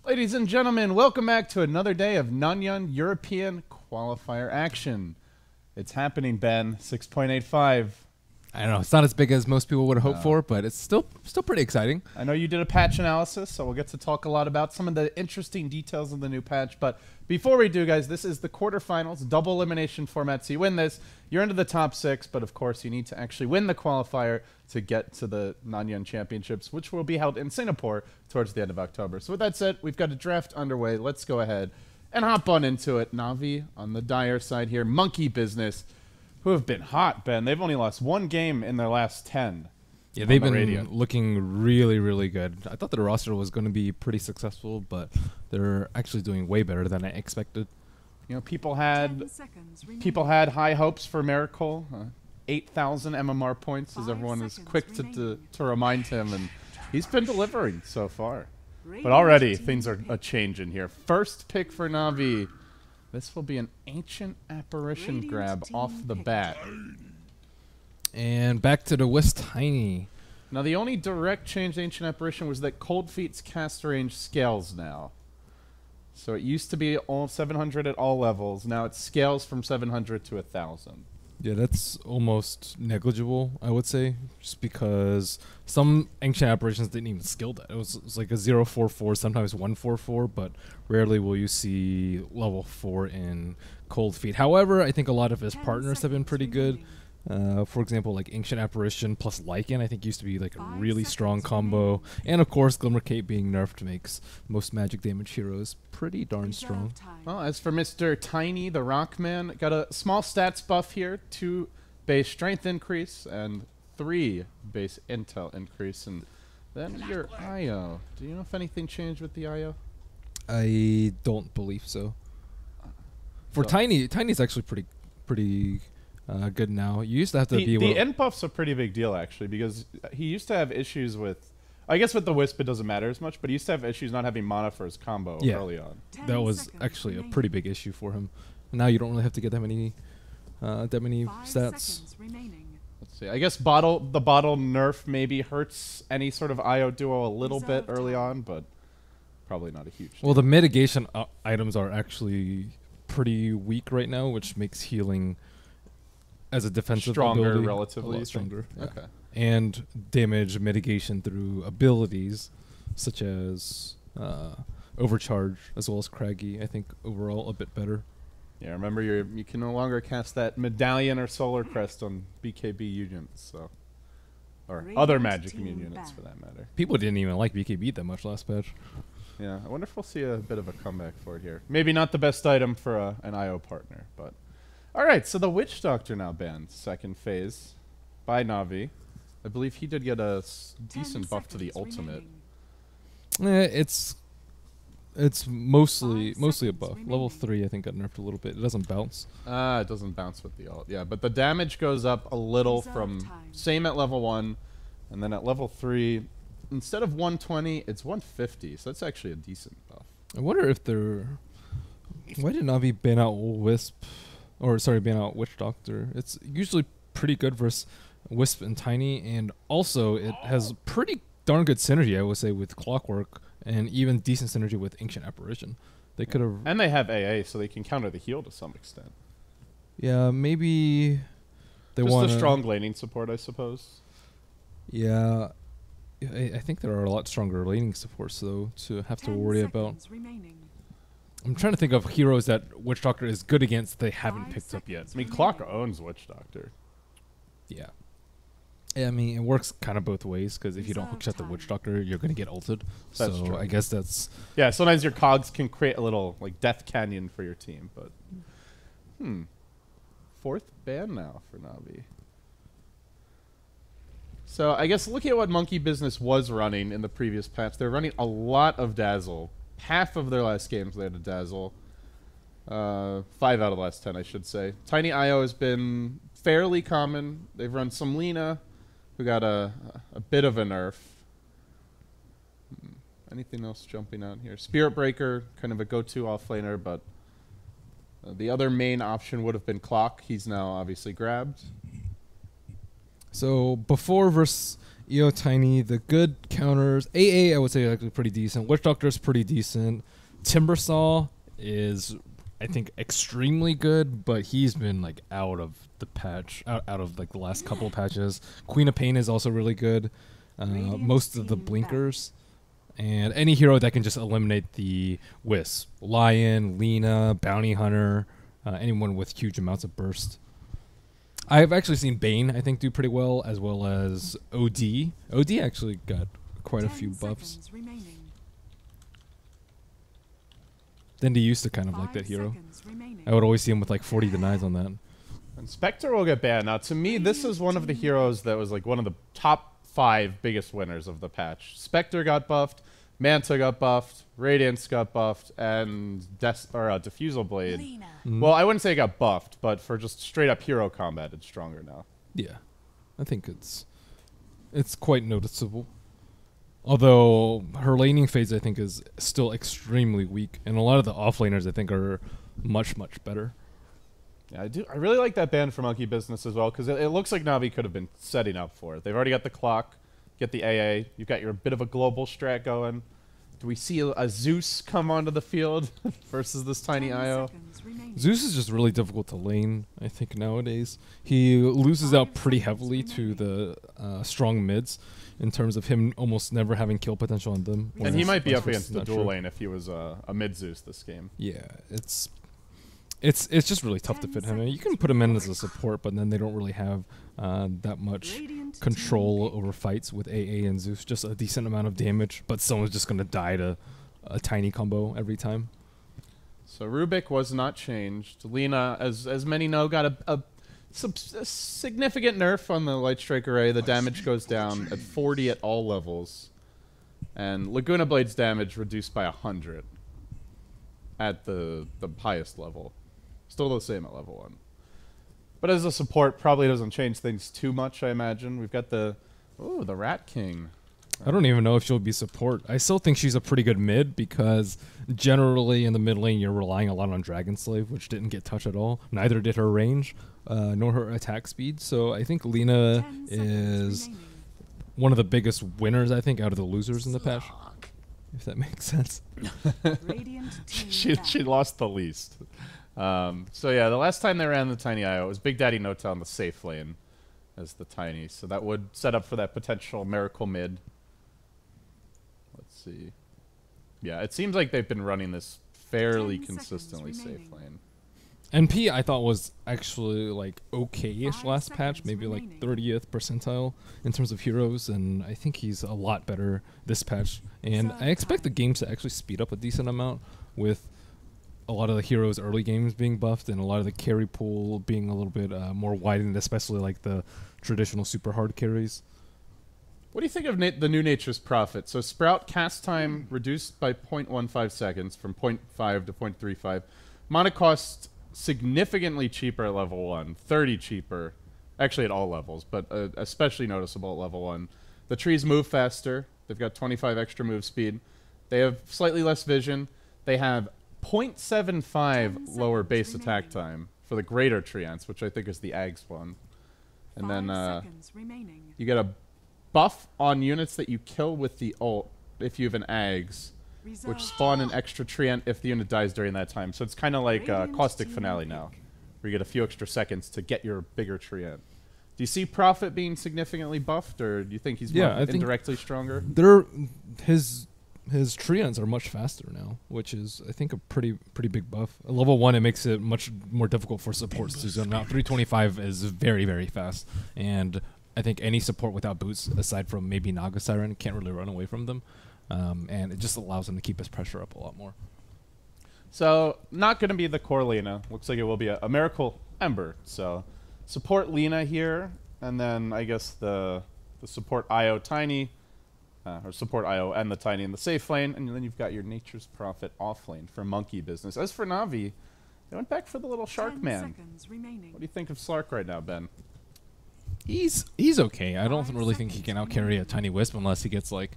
Ladies and gentlemen, welcome back to another day of Nanyang European qualifier action. It's happening, Ben. 6.85. I don't know. It's not as big as most people would have hoped for, but it's still pretty exciting. I know you did a patch analysis, so we'll get to talk a lot about some of the interesting details of the new patch. But before we do, guys, this is the quarterfinals, double elimination format. So you win this, you're into the top 6, but of course you need to actually win the qualifier to get to the Nanyang Championships, which will be held in Singapore towards the end of October. So with that said, we've got a draft underway. Let's go ahead and hop on into it. Navi on the dire side here. Monkey Business, who have been hot, Ben. They've only lost one game in their last 10. Yeah, they've been looking really, really good. I thought the roster was going to be pretty successful, but they're actually doing way better than I expected. You know, people had high hopes for Miracle. 8,000 MMR points, as everyone is quick to remind him, and he's been delivering so far. But already things are a change in here. First pick for Navi. This will be an Ancient Apparition grab off the bat. And back to the West Tiny. Now, the only direct change to Ancient Apparition was that Cold Feet's cast range scales now. So it used to be all 700 at all levels. Now it scales from 700 to 1,000. Yeah, that's almost negligible, I would say, just because some Ancient Apparitions didn't even skill that. It was like a 044, sometimes 144, but rarely will you see level 4 in Cold Feet. However, I think a lot of his partners have been pretty good. For example, like Ancient Apparition plus Lycan, I think used to be like a really strong combo. And of course, Glimmer Cape being nerfed makes most magic damage heroes pretty darn strong. Well, as for Mr. Tiny, the Rockman, got a small stats buff here, 2 base strength increase and 3 base intel increase. And then your IO. Do you know if anything changed with the IO? I don't believe so. For Tiny's actually pretty good now. You used to have to be able the end buff's a pretty big deal, actually, because he used to have issues with, I guess with the Wisp it doesn't matter as much, but he used to have issues not having mana for his combo early on. That was actually a pretty big issue for him. Now you don't really have to get that many stats. Let's see. I guess the bottle nerf maybe hurts any sort of IO duo a little bit early on, but probably not a huge deal. Well, the mitigation items are actually pretty weak right now, which makes healing as a defensive ability, relatively, a lot stronger. Yeah. Okay. And damage mitigation through abilities such as Overcharge as well as Craggy, I think overall a bit better. Yeah, remember you can no longer cast that Medallion or Solar Crest on BKB units, so or other Magic Immune units for that matter. People didn't even like BKB that much last patch. Yeah, I wonder if we'll see a bit of a comeback for it here. Maybe not the best item for an IO partner, but all right, so the Witch Doctor now banned second phase by Navi. I believe he did get a decent buff to the ultimate. It's mostly a buff. Level 3 I think got nerfed a little bit. It doesn't bounce. It doesn't bounce with the ult. Yeah, but the damage goes up a little from same at level 1, and then at level 3, instead of 120, it's 150. So that's actually a decent buff. I wonder if why did Navi ban out Wisp? Or, sorry, ban out Witch Doctor. It's usually pretty good versus Wisp and Tiny, and also it has pretty darn good synergy, I would say, with Clockwork, and even decent synergy with Ancient Apparition. They could have... And they have AA, so they can counter the heal to some extent. Yeah, maybe they want... Just a strong laning support, I suppose. Yeah, I think there are a lot stronger laning supports, though, to have to worry about. I'm trying to think of heroes that Witch Doctor is good against they haven't picked up yet. I mean, Clock owns Witch Doctor. Yeah. I mean, it works kind of both ways, because if you don't hookshot the Witch Doctor, you're going to get ulted. That's so true. I guess that's... Yeah, sometimes your cogs can create a little, like, Death Canyon for your team, but... Fourth ban now for Navi. So, I guess looking at what Monkey Business was running in the previous patch, they're running a lot of Dazzle. Half of their last games they had a Dazzle. 5 out of the last 10, I should say. Tiny IO has been fairly common. They've run some Lina, who got a bit of a nerf. Anything else jumping out here? Spirit Breaker, kind of a go-to offlaner, but the other main option would have been Clock. He's now obviously grabbed. So before versus EO Tiny, the good counters. AA, I would say, actually pretty decent. Witch Doctor's pretty decent. Timbersaw is, I think, extremely good, but he's been like out of the patch, out of like the last couple of patches. Queen of Pain is also really good. Most of the blinkers. And any hero that can just eliminate the Wisp. Lion, Lena, Bounty Hunter, anyone with huge amounts of burst. I've actually seen Bane, I think, do pretty well as OD. OD actually got quite a few buffs. Dendi used to kind of like that hero. I would always see him with like 40 denies on that. And Spectre will get banned. Now, to me, this is one of the heroes that was like one of the top 5 biggest winners of the patch. Spectre got buffed, Manta got buffed, Radiance got buffed, and Diffusal Blade. Well, I wouldn't say it got buffed, but for just straight up hero combat, it's stronger now. Yeah, I think it's quite noticeable. Although her laning phase, I think, is still extremely weak, and a lot of the offlaners, I think, are much better. Yeah, I really like that ban for Monkey Business as well, because it looks like Navi could have been setting up for it. They've already got the clock, get the AA, you've got your bit of a global strat going. Do we see a Zeus come onto the field versus this tiny IO? Zeus is just really difficult to lane, I think, nowadays. He loses out pretty heavily to the strong mids in terms of him almost never having kill potential on them. And he might be up against the dual lane if he was a mid Zeus this game. Yeah, it's just really tough to fit him in. You can put him in as a support, but then they don't really have that much control over fights with AA and Zeus. Just a decent amount of damage, but someone's just going to die to a tiny combo every time. So Rubik was not changed. Lena, as many know, got a significant nerf on the Light Strike array. The damage goes down at 40 at all levels. And Laguna Blade's damage reduced by 100 at the highest level. Still the same at level 1. But as a support, probably doesn't change things too much, I imagine. We've got the Rat King. I don't even know if she'll be support. I still think she's a pretty good mid, because generally in the mid lane you're relying a lot on Dragon Slave, which didn't get touched at all. Neither did her range, nor her attack speed. So I think Lena is one of the biggest winners, I think, out of the losers in the patch. If that makes sense. she lost the least. So yeah, the last time they ran the Tiny IO, it was Big Daddy Nota on the safe lane as the Tiny. So that would set up for that potential miracle mid. Let's see. Yeah, it seems like they've been running this fairly consistently safe lane. NP I thought was actually like okay-ish last patch, maybe like 30th percentile in terms of heroes, and I think he's a lot better this patch. And I expect the games to actually speed up a decent amount with a lot of the heroes early games being buffed and a lot of the carry pool being a little bit more widened, especially like the traditional super hard carries. What do you think of the new Nature's Prophet? So Sprout cast time reduced by 0.15 seconds from 0.5 to 0.35. Mana cost significantly cheaper at level 1, 30 cheaper, actually at all levels, but especially noticeable at level 1. The trees move faster. They've got 25 extra move speed. They have slightly less vision. They have 0.75 lower base attack time for the greater treants, which I think is the Ags one. And then you get a buff on units that you kill with the ult if you have an Ags, which spawn an extra treant if the unit dies during that time. So it's kind of like Caustic Finale now, where you get a few extra seconds to get your bigger treant. Do you see Prophet being significantly buffed, or do you think he's more indirectly stronger? His treants are much faster now, which is, I think, a pretty big buff. At level 1, it makes it much more difficult for supports to zone out. 325 is very, very fast, and I think any support without boots, aside from maybe Naga Siren, can't really run away from them. And it just allows him to keep his pressure up a lot more. So, not going to be the core Lena. Looks like it will be a Miracle Ember. So, support Lena here, and then I guess the support IO Tiny, or support IO and the Tiny in the safe lane, and then you've got your Nature's Prophet off lane for Monkey Business. As for Navi, they went back for the little Shark Man. What do you think of Slark right now, Ben? He's okay. I don't really think he can out-carry a Tiny Wisp unless he gets like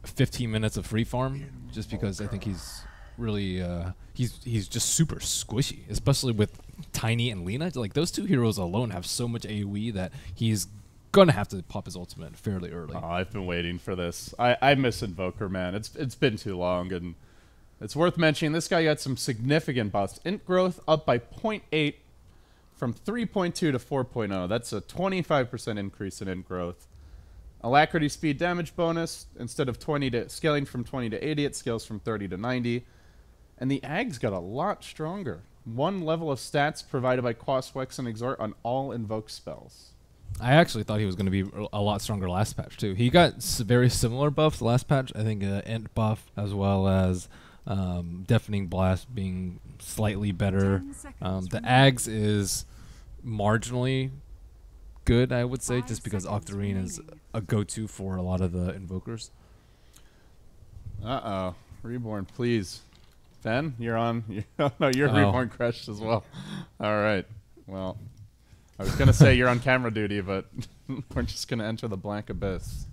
15 minutes of free farm, just because I think he's really he's just super squishy, especially with Tiny and Lena. Like, those two heroes alone have so much AoE that he's gonna have to pop his ultimate fairly early. Oh, I've been waiting for this. I miss Invoker, man. It's been too long, and it's worth mentioning this guy got some significant buffs. Int growth up by 0.8 from 3.2 to 4.0. That's a 25% increase in int growth. Alacrity speed damage bonus, instead of 20 to scaling from 20 to 80, it scales from 30 to 90. And the Ag's got a lot stronger. 1 level of stats provided by Quas, Wex, and Exhort on all invoke spells. I actually thought he was going to be a lot stronger last patch too. He got very similar buffs last patch. I think int buff as well as deafening blast being slightly better. The Ags is marginally good, I would say, just because Octarine is a go-to for a lot of the invokers. Uh-oh. Reborn, please. Ben, you're on. No, you're Reborn crushed as well. All right. Well, I was going to say you're on camera duty, but we're just going to enter the blank abyss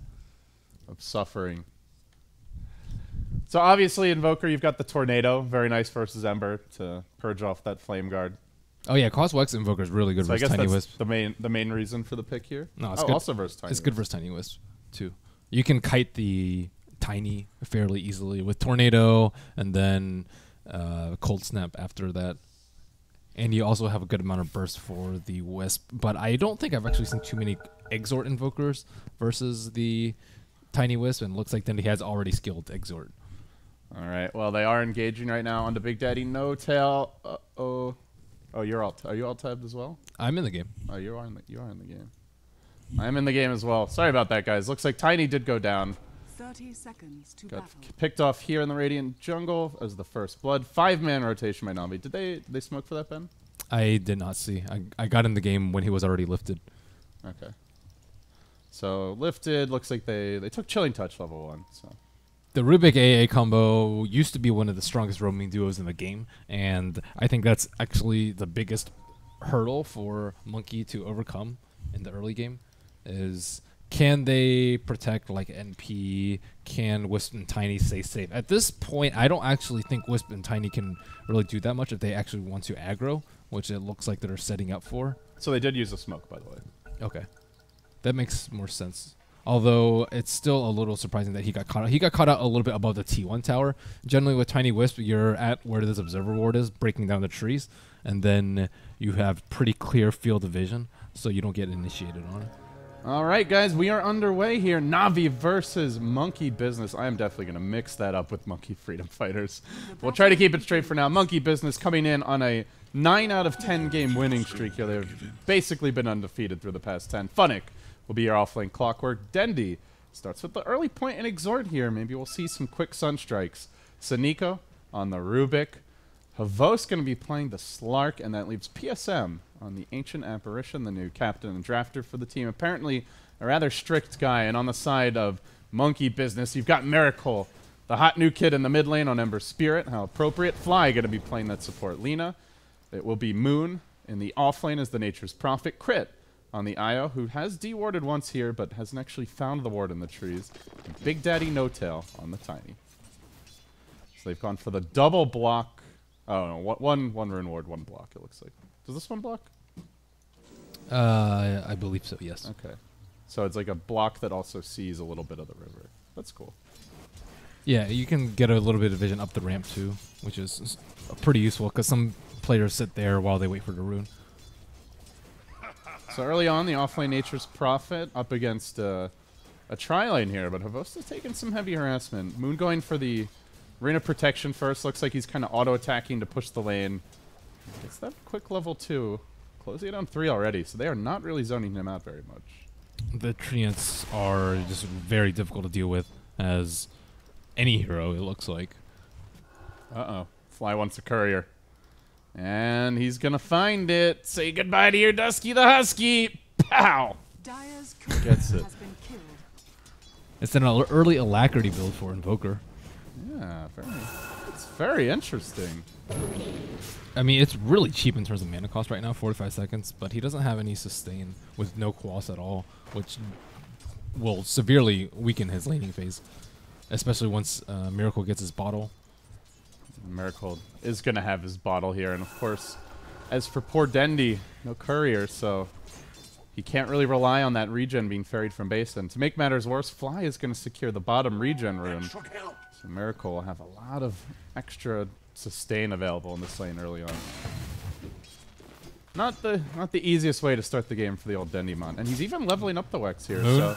of suffering. So obviously, Invoker, you've got the Tornado. Very nice versus Ember to purge off that Flame Guard. Oh yeah, Quas Wex Invoker is really good So I versus guess Tiny that's Wisp. the main reason for the pick here. No, it's good. Also versus Tiny It's good versus Tiny Wisp too. You can kite the Tiny fairly easily with Tornado and then Cold Snap after that. And you also have a good amount of burst for the Wisp. But I don't think I've actually seen too many Exhort Invokers versus the Tiny Wisp, and it looks like then he has already skilled Exhort. All right. Well, they are engaging right now on the Big Daddy No Tail. Uh-oh. Oh, you're all. Are you all tabbed as well? I'm in the game. Oh, you are in the game. I'm in the game as well. Sorry about that, guys. Looks like Tiny did go down. 30 seconds to Got battle. picked off here in the Radiant Jungle as the first blood. 5-man rotation by Navi. Did they smoke for that, Ben? I did not see. I got in the game when he was already lifted. Okay. So lifted. Looks like they took Chilling Touch level 1. So. The Rubik AA combo used to be one of the strongest roaming duos in the game, and I think that's actually the biggest hurdle for Monkey to overcome in the early game is can they protect like NP, can Wisp and Tiny stay safe? At this point, I don't actually think Wisp and Tiny can really do that much if they actually want to aggro, which it looks like they're setting up for. So they did use a smoke, by the way. Okay. That makes more sense. Although it's still a little surprising that he got caught out. He got caught out a little bit above the T1 tower. Generally with Tiny Wisp, you're at where this observer ward is, breaking down the trees, and then you have pretty clear field of vision, so you don't get initiated on it. All right, guys, we are underway here. Navi versus Monkey Business. I am definitely going to mix that up with Monkey Freedom Fighters. We'll try to keep it straight for now. Monkey Business coming in on a 9 out of 10 game winning streak here. They've basically been undefeated through the past 10. Funnick will be your offlane Clockwork. Dendy starts with the early point and Exhort here. Maybe we'll see some quick Sunstrikes. Saniko on the Rubik. Havos going to be playing the Slark, and that leaves PSM on the Ancient Apparition, the new captain and drafter for the team. Apparently a rather strict guy, and on the side of Monkey Business, you've got Miracle, the hot new kid in the mid lane on Ember Spirit. How appropriate. Fly going to be playing that support Lina. It will be Moon in the offlane as the Nature's Prophet. Crit on the Io, who has dewarded once here, but hasn't actually found the ward in the trees. And Big Daddy No Tail on the Tiny. So they've gone for the double block. Oh, no, one rune ward, 1 block, it looks like. Does this one block? I believe so, yes. Okay. So it's like a block that also sees a little bit of the river. That's cool. Yeah, you can get a little bit of vision up the ramp too, which is pretty useful because some players sit there while they wait for the rune. So early on, the offlane Nature's Prophet up against a tri-lane here, but Havosta's taking some heavy harassment. Moon going for the Ring of Protection first. Looks like he's kind of auto-attacking to push the lane. Gets that quick level 2. Closing it on 3 already, so they are not really zoning him out very much. The Treants are just very difficult to deal with as any hero, it looks like. Uh-oh. Fly wants a courier. And he's going to find it. Say goodbye to your Dusky the Husky. Pow! Dyer's Gets it. has been killed. It's an early Alacrity build for Invoker. Yeah, it's very interesting. I mean, it's really cheap in terms of mana cost right now, 45 seconds, but he doesn't have any sustain with no Quas at all, which will severely weaken his laning phase, especially once Miracle gets his bottle. Miracle is going to have his bottle here, and of course, as for poor Dendy, no courier, so he can't really rely on that regen being ferried from base. And to make matters worse, Fly is going to secure the bottom regen rune. So Miracle will have a lot of extra sustain available in this lane early on. Not the easiest way to start the game for the old Dendymon. And he's even leveling up the Wex here. Moon.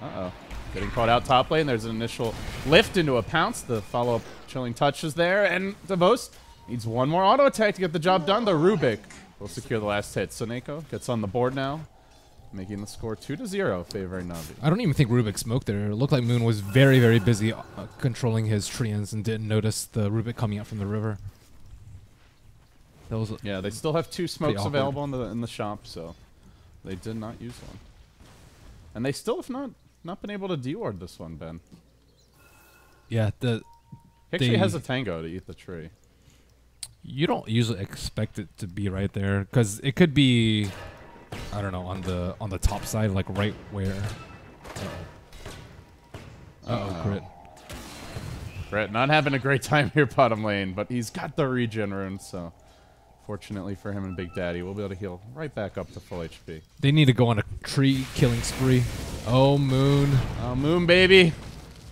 So, getting caught out top lane. There's an initial lift into a pounce. The follow-up chilling touch is there. And Davos needs one more auto attack to get the job done. The Rubik will secure the last hit. Soneko gets on the board now, making the score 2-0 favoring Navi. I don't even think Rubik smoked there. It looked like Moon was very, very busy controlling his treants and didn't notice the Rubik coming out from the river. That was Yeah, they still have 2 smokes awkward. available in the shop, so they did not use one. And they still have not been able to deward this one, Ben. yeah. He actually has a tango to eat the tree. You don't usually expect it to be right there because it could be, I don't know, on the top side, like right where. Crit. Brett not having a great time here bottom lane, but he's got the regen rune, so fortunately for him and Big Daddy, we'll be able to heal right back up to full HP. They need to go on a tree killing spree. Oh, Moon. Oh, Moon, baby.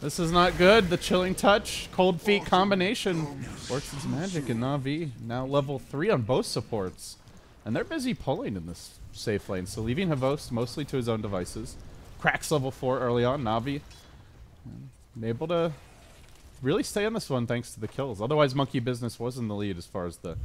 This is not good. The chilling touch, cold feet combination works its magic in Na'Vi. Now level 3 on both supports. And they're busy pulling in this safe lane, so leaving Havost mostly to his own devices. Cracks level 4 early on. Na'Vi able to really stay on this one thanks to the kills. Otherwise, Monkey Business was in the lead as far as the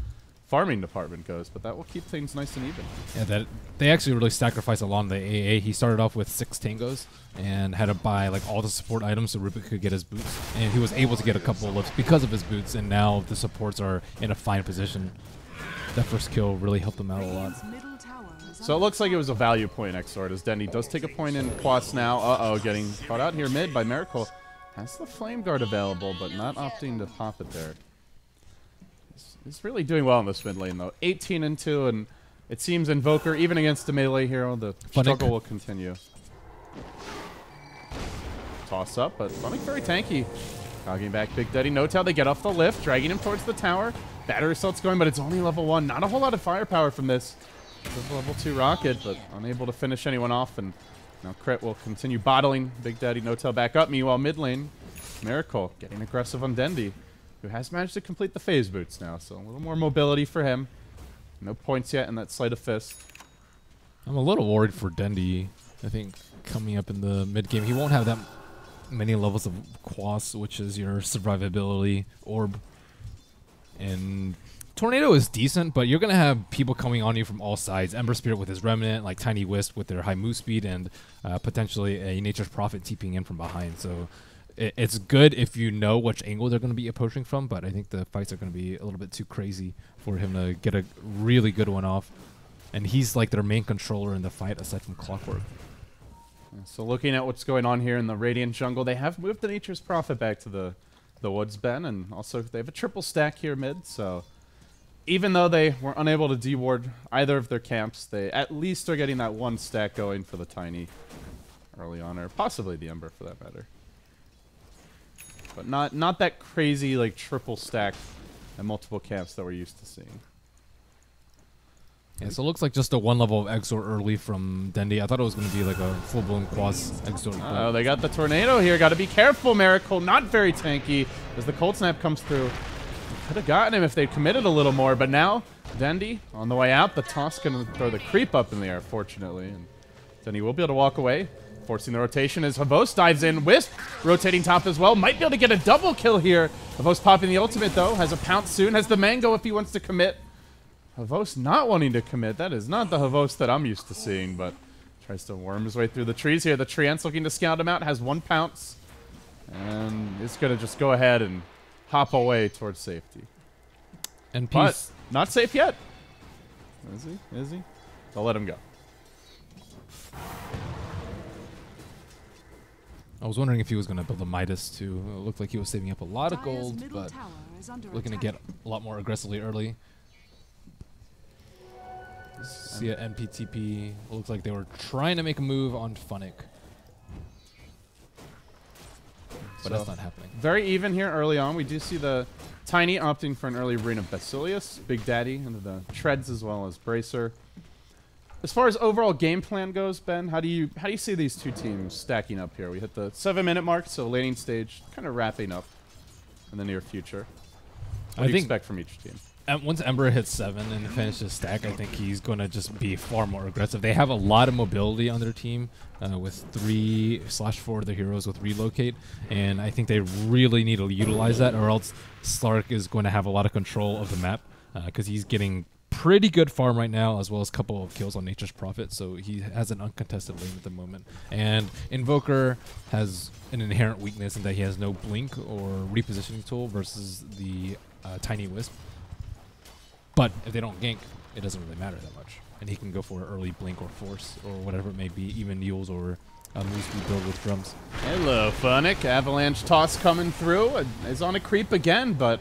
farming department goes, but that will keep things nice and even. Yeah, that they actually really sacrificed a lot on the AA. He started off with 6 tangos and had to buy like all the support items so Rubik could get his boots. And he was able to get a couple of lifts because of his boots, and now the supports are in a fine position. That first kill really helped him out a lot. So it looks like it was a value point, Exort, as Dendy does take a point in Quas now. Uh-oh, getting caught out here mid by Miracle. Has the Flame Guard available, but not opting to pop it there. He's really doing well in this mid lane, though. 18 and 2, and it seems Invoker, even against a melee hero, the struggle will continue. Toss up, but Funnick very tanky. Cogging back Big Daddy. Note how they get off the lift, dragging him towards the tower. Battery assault's going, but it's only level 1. Not a whole lot of firepower from this. Level 2 rocket, but unable to finish anyone off, and now Crit will continue bottling Big Daddy No-Tail back up. Meanwhile, mid lane, Miracle getting aggressive on Dendy, who has managed to complete the phase boots now, so a little more mobility for him. No points yet in that Sleight of Fist. I'm a little worried for Dendy. I think coming up in the mid game, he won't have that many levels of Quas, which is your survivability orb. And Tornado is decent, but you're going to have people coming on you from all sides. Ember Spirit with his Remnant, like Tiny Wisp with their high move speed, and potentially a Nature's Prophet TPing in from behind. So it's good if you know which angle they're going to be approaching from, but I think the fights are going to be a little bit too crazy for him to get a really good one off. And he's like their main controller in the fight aside from Clockwork. So looking at what's going on here in the Radiant jungle, they have moved the Nature's Prophet back to the Woods, Ben, and also they have a triple stack here mid, so even though they were unable to deward either of their camps, they at least are getting that 1 stack going for the Tiny early on, or possibly the Ember for that matter. But not that crazy like triple stack and multiple camps that we're used to seeing. Yeah, so it looks like just a 1 level of Exort early from Dendy. I thought it was going to be like a full-blown Quas Exort. Oh, they got the Tornado here. Got to be careful, Miracle. Not very tanky as the Cold Snap comes through. Could have gotten him if they'd committed a little more, but now Dendy on the way out. The toss going to throw the creep up in the air, fortunately. And Dendy will be able to walk away, forcing the rotation as Havos dives in. Wisp rotating top as well. Might be able to get a double kill here. Havos popping the ultimate, though. Has a pounce soon. Has the Mango if he wants to commit. Havos not wanting to commit. That is not the Havos that I'm used to seeing, but tries to worm his way through the trees here. The Treants looking to scout him out. Has 1 pounce. And it's going to just go ahead and hop away towards safety. And But not safe yet. Is he? Is he? They'll let him go. I was wondering if he was going to build a Midas too. It looked like he was saving up a lot of gold, but looking to get a lot more aggressively eearly. See a MPTP. It looks like they were trying to make a move on Funnick. But that's not happening. Very even here early on. We do see the Tiny opting for an early rune of Basilius. Big Daddy into the Treads as well as Bracer. As far as overall game plan goes, Ben, how do you see these two teams stacking up here? We hit the 7-minute mark, so laning stage kind of wrapping up in the near future. What do you expect from each team? Once Ember hits 7 and finishes stack, I think he's going to just be far more aggressive. They have a lot of mobility on their team with 3/4 of their heroes with relocate, and I think they really need to utilize that, or else Slark is going to have a lot of control of the map because he's getting pretty good farm right now, as well as a couple of kills on Nature's Prophet, so he has an uncontested lane at the moment. And Invoker has an inherent weakness in that he has no blink or repositioning tool versus the Tiny Wisp. But if they don't gank, it doesn't really matter that much. And he can go for early blink or force or whatever it may be, even Yules or move speed build with drums. Hello, Funnick. Avalanche toss coming through. Is on a creep again, but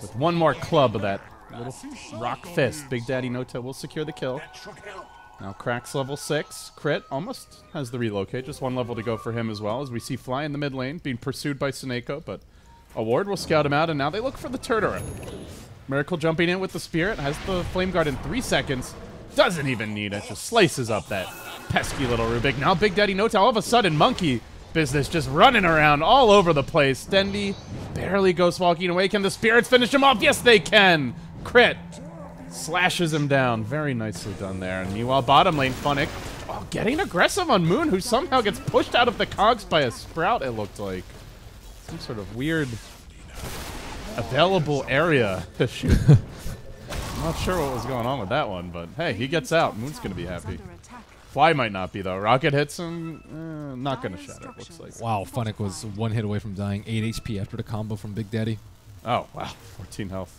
with one more club of that little rock fist, Big Daddy Nota will secure the kill. Now Crack's level 6. Crit almost has the relocate. Just one level to go for him as well, as we see Fly in the mid lane being pursued by Suneko, but Award will scout him out, and now they look for the Turtle. Miracle jumping in with the Spirit, has the Flame Guard in 3 seconds. Doesn't even need it, just slices up that pesky little Rubik. Now Big Daddy Nota, all of a sudden, monkey business just running around all over the place. Dendy barely goes walking away. Can the Spirits finish him off? Yes, they can. Crit slashes him down. Very nicely done there. And meanwhile, bottom lane, Funnick getting aggressive on Moon, who somehow gets pushed out of the cogs by a Sprout, it looked like. Some sort of weird available area to shoot. I'm not sure what was going on with that one, but hey, he gets out. Moon's going to be happy. Fly might not be, though. Rocket hits him. Not going to shatter, it looks like. Wow, Funnick was 1 hit away from dying. 8 HP after the combo from Big Daddy. Oh, wow. 14 health.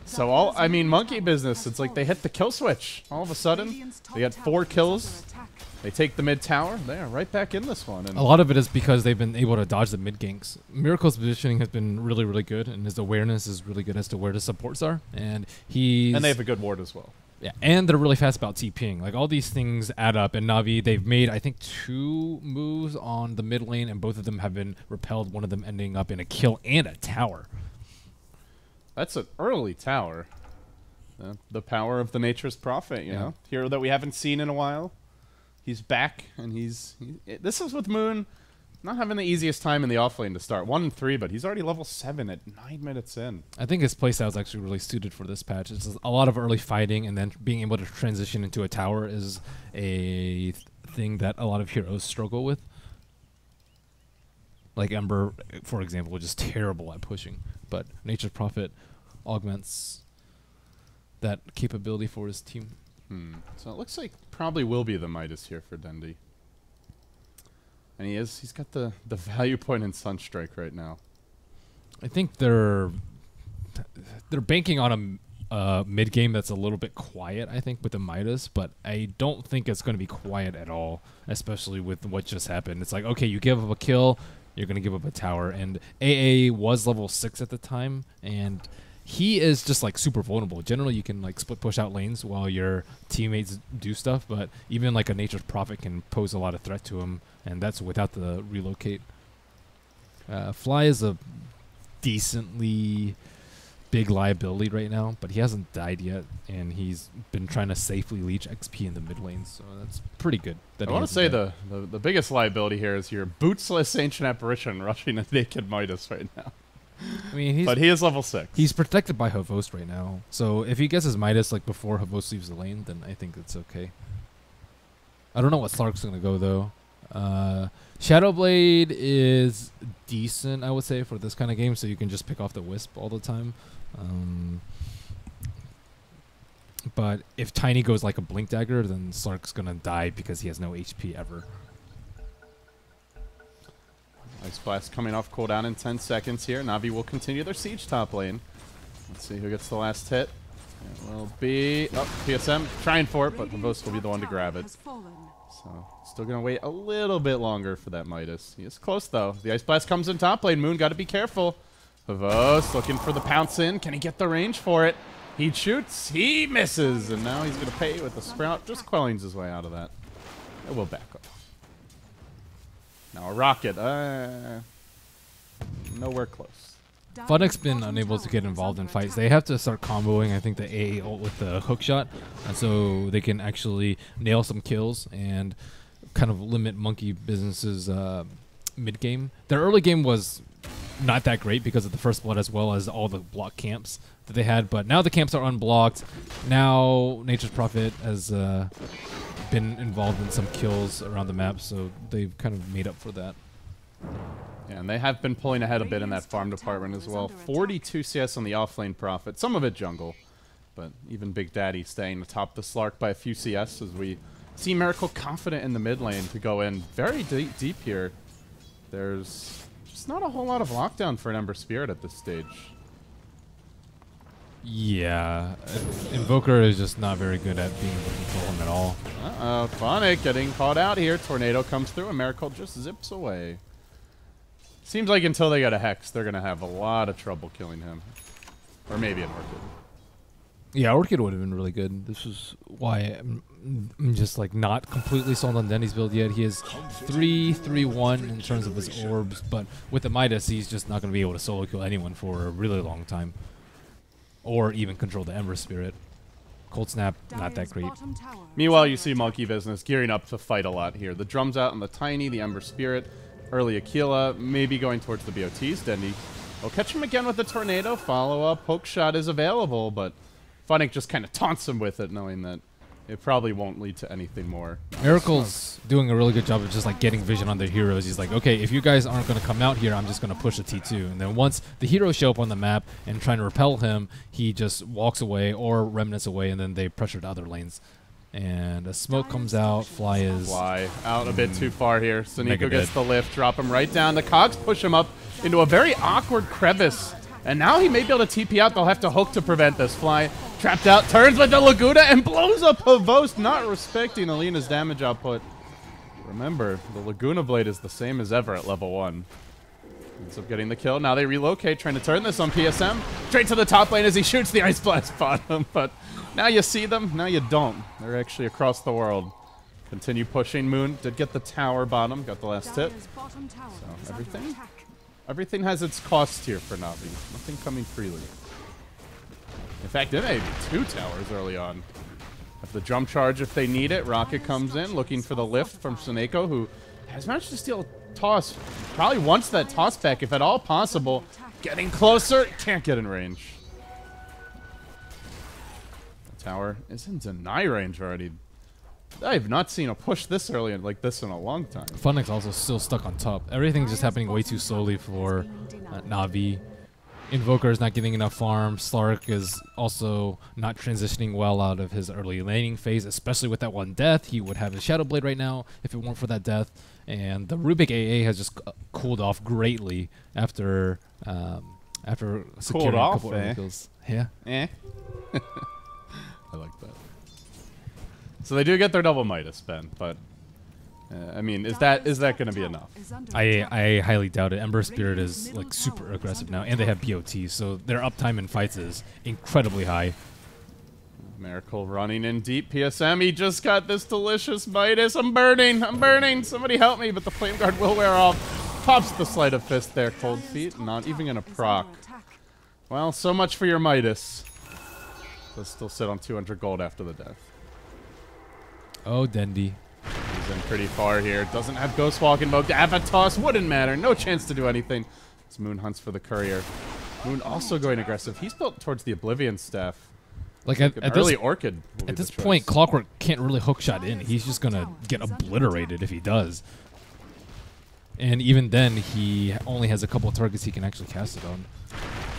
So monkey business. It's like they hit the kill switch. All of a sudden, they had 4 kills. They take the mid tower. They are right back in this one. And a lot of it is because they've been able to dodge the mid ganks. Miracle's positioning has been really, really good, and his awareness is really good as to where the supports are. And they have a good ward as well. Yeah, and they're really fast about TPing. Like, all these things add up. And Navi, they've made, I think, 2 moves on the mid lane, and both of them have been repelled, one of them ending up in a kill and a tower. That's an early tower. The power of the Nature's Prophet, you know? Hero that we haven't seen in a while. He's back, and this is with Moon not having the easiest time in the offlane to start. 1 and 3, but he's already level 7 at 9 minutes in. I think his playstyle is actually really suited for this patch. It's a lot of early fighting, and then being able to transition into a tower is a thing that a lot of heroes struggle with. Like Ember, for example, was just terrible at pushing, but Nature's Prophet augments that capability for his team. So it looks like probably will be the Midas here for Dendy. And he's got the value point in Sunstrike right now. I think they're banking on a mid game that's a little bit quiet, I think, with the Midas, but I don't think it's going to be quiet at all, especially with what just happened. It's like, okay, you give up a kill, you're going to give up a tower, and AA was level 6 at the time, and he is just like super vulnerable. Generally, you can like split push out lanes while your teammates do stuff, but even like a Nature's Prophet can pose a lot of threat to him, and that's without the relocate. Fly is a decently big liability right now, but he hasn't died yet, and he's been trying to safely leech XP in the mid lane, so that's pretty good. I want to say the biggest liability here is your bootsless Ancient Apparition rushing a naked Midas right now. I mean, but he is level 6. He's protected by Havost right now, so if he gets his Midas like before Havost leaves the lane, then I think it's okay. I don't know what Slark's gonna go though. Shadowblade is decent, I would say, for this kind of game, so you can just pick off the Wisp all the time. But if Tiny goes like a Blink Dagger, then Slark's gonna die because he has no HP ever. Ice Blast coming off cooldown in 10 seconds here. Navi will continue their siege top lane. Let's see who gets the last hit. It will be PSM trying for it, but Havost will be the one to grab it. So still going to wait a little bit longer for that Midas. He is close, though. The Ice Blast comes in top lane. Moon got to be careful. Havost looking for the pounce in. Can he get the range for it? He shoots. He misses. And now he's going to pay with the Sprout. Just quelling his way out of that. It will back up. Now a rocket, nowhere close. Funnick's been unable to get involved in fights. They have to start comboing, I think, the AA ult with the hook shot, so they can actually nail some kills and kind of limit Monkey Business's mid game. Their early game was not that great because of the first blood as well as all the block camps that they had, but now the camps are unblocked. Now Nature's Prophet has been involved in some kills around the map, so they've kind of made up for that. Yeah, and they have been pulling ahead a bit in that farm department as well. 42 CS on the offlane Prophet, some of it jungle, but even Big Daddy staying atop the Slark by a few CS as we see Miracle confident in the mid lane to go in very deep here. There's just not a whole lot of lockdown for an Ember Spirit at this stage. Yeah, Invoker is just not very good at being able to control him at all. Phonic getting caught out here. Tornado comes through and Miracle just zips away. Seems like until they get a Hex, they're going to have a lot of trouble killing him. Or maybe an Orchid. Yeah, Orchid would have been really good. This is why I'm just like not completely sold on Denny's build yet. He has 3-3-1 in terms of his orbs, but with the Midas, he's just not going to be able to solo kill anyone for a really long time. Or even control the Ember Spirit. Cold Snap, not that great. Meanwhile, you see Monkey Business gearing up to fight a lot here. The drums out on the Tiny, the Ember Spirit, early Aquila, maybe going towards the BOTs. Dendy will catch him again with the Tornado. Follow-up, Poke Shot is available, but Funnick just kind of taunts him with it, knowing that it probably won't lead to anything more. Miracle's doing a really good job of just like getting vision on their heroes. He's like, okay, if you guys aren't going to come out here, I'm just going to push a T2. And then once the heroes show up on the map and trying to repel him, he just walks away or remnants away, and then they pressure to other lanes. And a smoke comes out. Fly out a bit too far here. Soniko gets the lift, drop him right down. The Cogs push him up into a very awkward crevice. And now he may be able to TP out. They'll have to hook to prevent this. Fly trapped out, turns with the Laguna, and blows up Pavost, not respecting Alina's damage output. Remember, the Laguna Blade is the same as ever at level 1. Ends up getting the kill. Now they relocate, trying to turn this on PSM. Straight to the top lane as he shoots the Ice Blast bottom. But now you see them, now you don't. They're actually across the world. Continue pushing. Moon did get the tower bottom, got the last tip. So everything has its cost here for Navi. Nothing coming freely. In fact, it may be 2 towers early on. Have the jump charge if they need it. Rocket comes in, looking for the lift from Soneko, who has managed to steal a toss. Probably wants that toss back, if at all possible. Getting closer, can't get in range. The tower is in deny range already. I've not seen a push this early like this in a long time. Funnick's also still stuck on top. Everything's just happening way too slowly for Navi. Invoker is not getting enough farm. Slark is also not transitioning well out of his early laning phase, especially with that one death. He would have his Shadow Blade right now if it weren't for that death. And the Rubik AA has just cooled off greatly after securing a couple early kills. Yeah. I like that. So they do get their double Midas, Ben, but I mean, is that going to be enough? I highly doubt it. Ember Spirit is like super aggressive now, and they have BOT, so their uptime in fights is incredibly high. Miracle running in deep. PSM, he just got this delicious Midas. I'm burning. I'm burning. Somebody help me, but the Flame Guard will wear off. Pops the Sleight of Fist there. Cold Feet, not even going to proc. Well, so much for your Midas. Does still sit on 200 gold after the death. Oh, Dendy. He's in pretty far here. Doesn't have Ghost Walk invoked. Avatos wouldn't matter. No chance to do anything. As Moon hunts for the Courier. Moon also going aggressive. He's built towards the Oblivion Staff. Like at early Orchid. At this point, Clockwork can't really hook shot in. He's just gonna get obliterated if he does. And even then, he only has a couple of targets he can actually cast it on.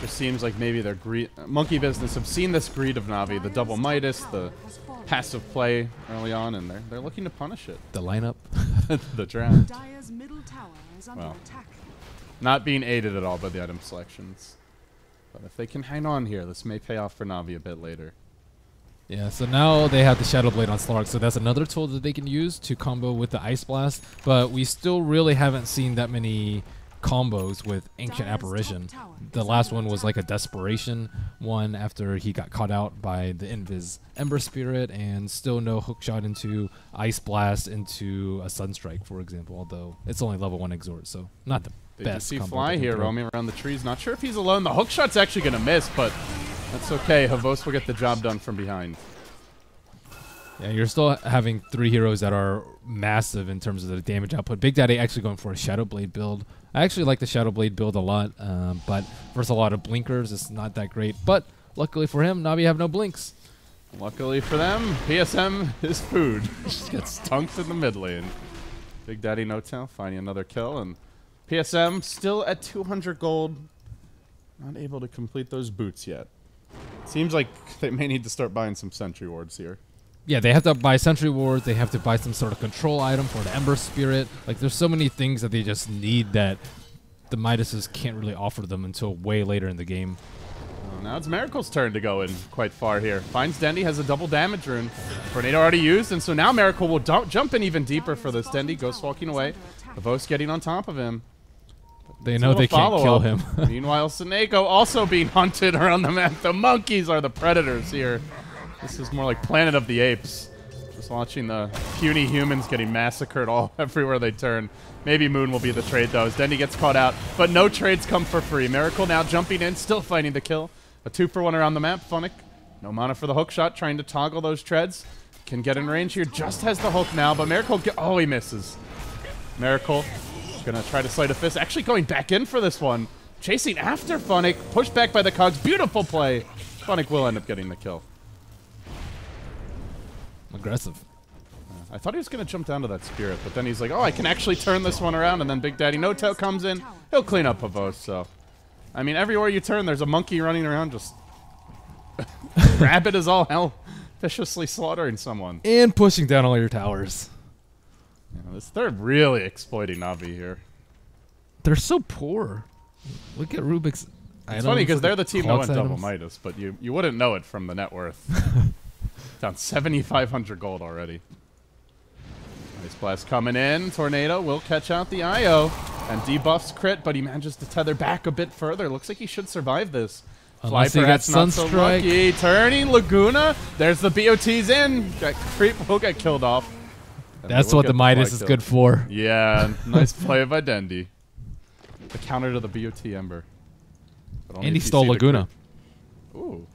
Just seems like maybe their Monkey Business have seen this greed of Navi, the double Midas, the passive play early on, and they're looking to punish it. The lineup, the draft. Well, not being aided at all by the item selections. But if they can hang on here, this may pay off for Navi a bit later. Yeah, so now they have the Shadow Blade on Slark, so that's another tool that they can use to combo with the Ice Blast. But we still really haven't seen that many combos with Ancient Apparition. The last one was like a desperation one after he got caught out by the Invis Ember Spirit, and still no hookshot into Ice Blast into a Sunstrike, for example, although it's only level 1 Exort, so not the best see combo Fly they can here throw. roaming around the trees. Not sure if he's alone. The hookshot's actually going to miss, but that's okay. Havos will get the job done from behind. Yeah, you're still having 3 heroes that are massive in terms of the damage output. Big Daddy actually going for a Shadow Blade build. I actually like the Shadow Blade build a lot, but versus a lot of blinkers, it's not that great. But luckily for him, Navi have no blinks. Luckily for them, PSM is food. Just gets stunked in the mid lane. Big Daddy No Tail finding another kill, and PSM still at 200 gold. Not able to complete those boots yet. Seems like they may need to start buying some sentry wards here. Yeah, they have to buy Sentry Wards. They have to buy some sort of control item for the Ember Spirit. Like, there's so many things that they just need that the Midases can't really offer them until way later in the game. Now it's Miracle's turn to go in quite far here. Finds Dendy, has a double damage rune. Tornado already used, and so now Miracle will jump in even deeper for this. Dendy ghost walking away. Havos getting on top of him. They know they can't kill him. Meanwhile, Seneko also being hunted around the map. The monkeys are the predators here. This is more like Planet of the Apes. Just watching the puny humans getting massacred everywhere they turn. Maybe Moon will be the trade, though, as Dendy gets caught out. But no trades come for free. Miracle now jumping in, still fighting the kill. A 2-for-1 around the map. Funnick, no mana for the hook shot, trying to toggle those treads. Can get in range here, just has the hook now, but Miracle, oh, he misses. Miracle gonna try to sleight a fist. Actually going back in for this one. Chasing after Funnick, pushed back by the cogs. Beautiful play. Funnick will end up getting the kill. Aggressive. I thought he was going to jump down to that spirit, but then he's like, oh, I can actually turn this one around, and then Big Daddy No Tail comes in. He'll clean up Havos, so. I mean, everywhere you turn, there's a monkey running around just rabid as all hell, viciously slaughtering someone. And pushing down all your towers. Yeah, they're really exploiting Navi here. They're so poor. Look at Rubik's It's funny because they're the team that went double items. Midas, but you wouldn't know it from the net worth. Down 7,500 gold already. Ice Blast coming in. Tornado will catch out the IO and debuffs crit, but he manages to tether back a bit further. Looks like he should survive this. Unless Fly he perhaps gets not so Sunstrike. lucky. Turning Laguna. There's the BOTs in. That creep will get killed off. And That's they will what the get fly Midas is kill. good for. Yeah, nice play by Dendy. The counter to the BOT Ember. But only And he if you stole see the Laguna. creep. Ooh,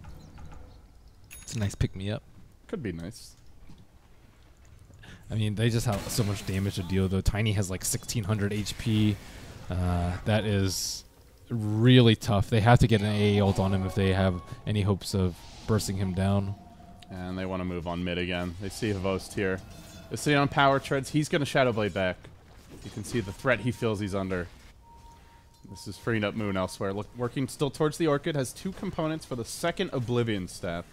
It's a nice pick-me-up. could be nice. I mean, they just have so much damage to deal, though. Tiny has like 1,600 HP. That is really tough. They have to get an AA ult on him if they have any hopes of bursting him down. And they want to move on mid again. They see Havost here. They're sitting on power treads. He's going to Shadow Blade back. You can see the threat he feels he's under. This is freeing up Moon elsewhere. Look, working still towards the Orchid. Has 2 components for the second Oblivion staff.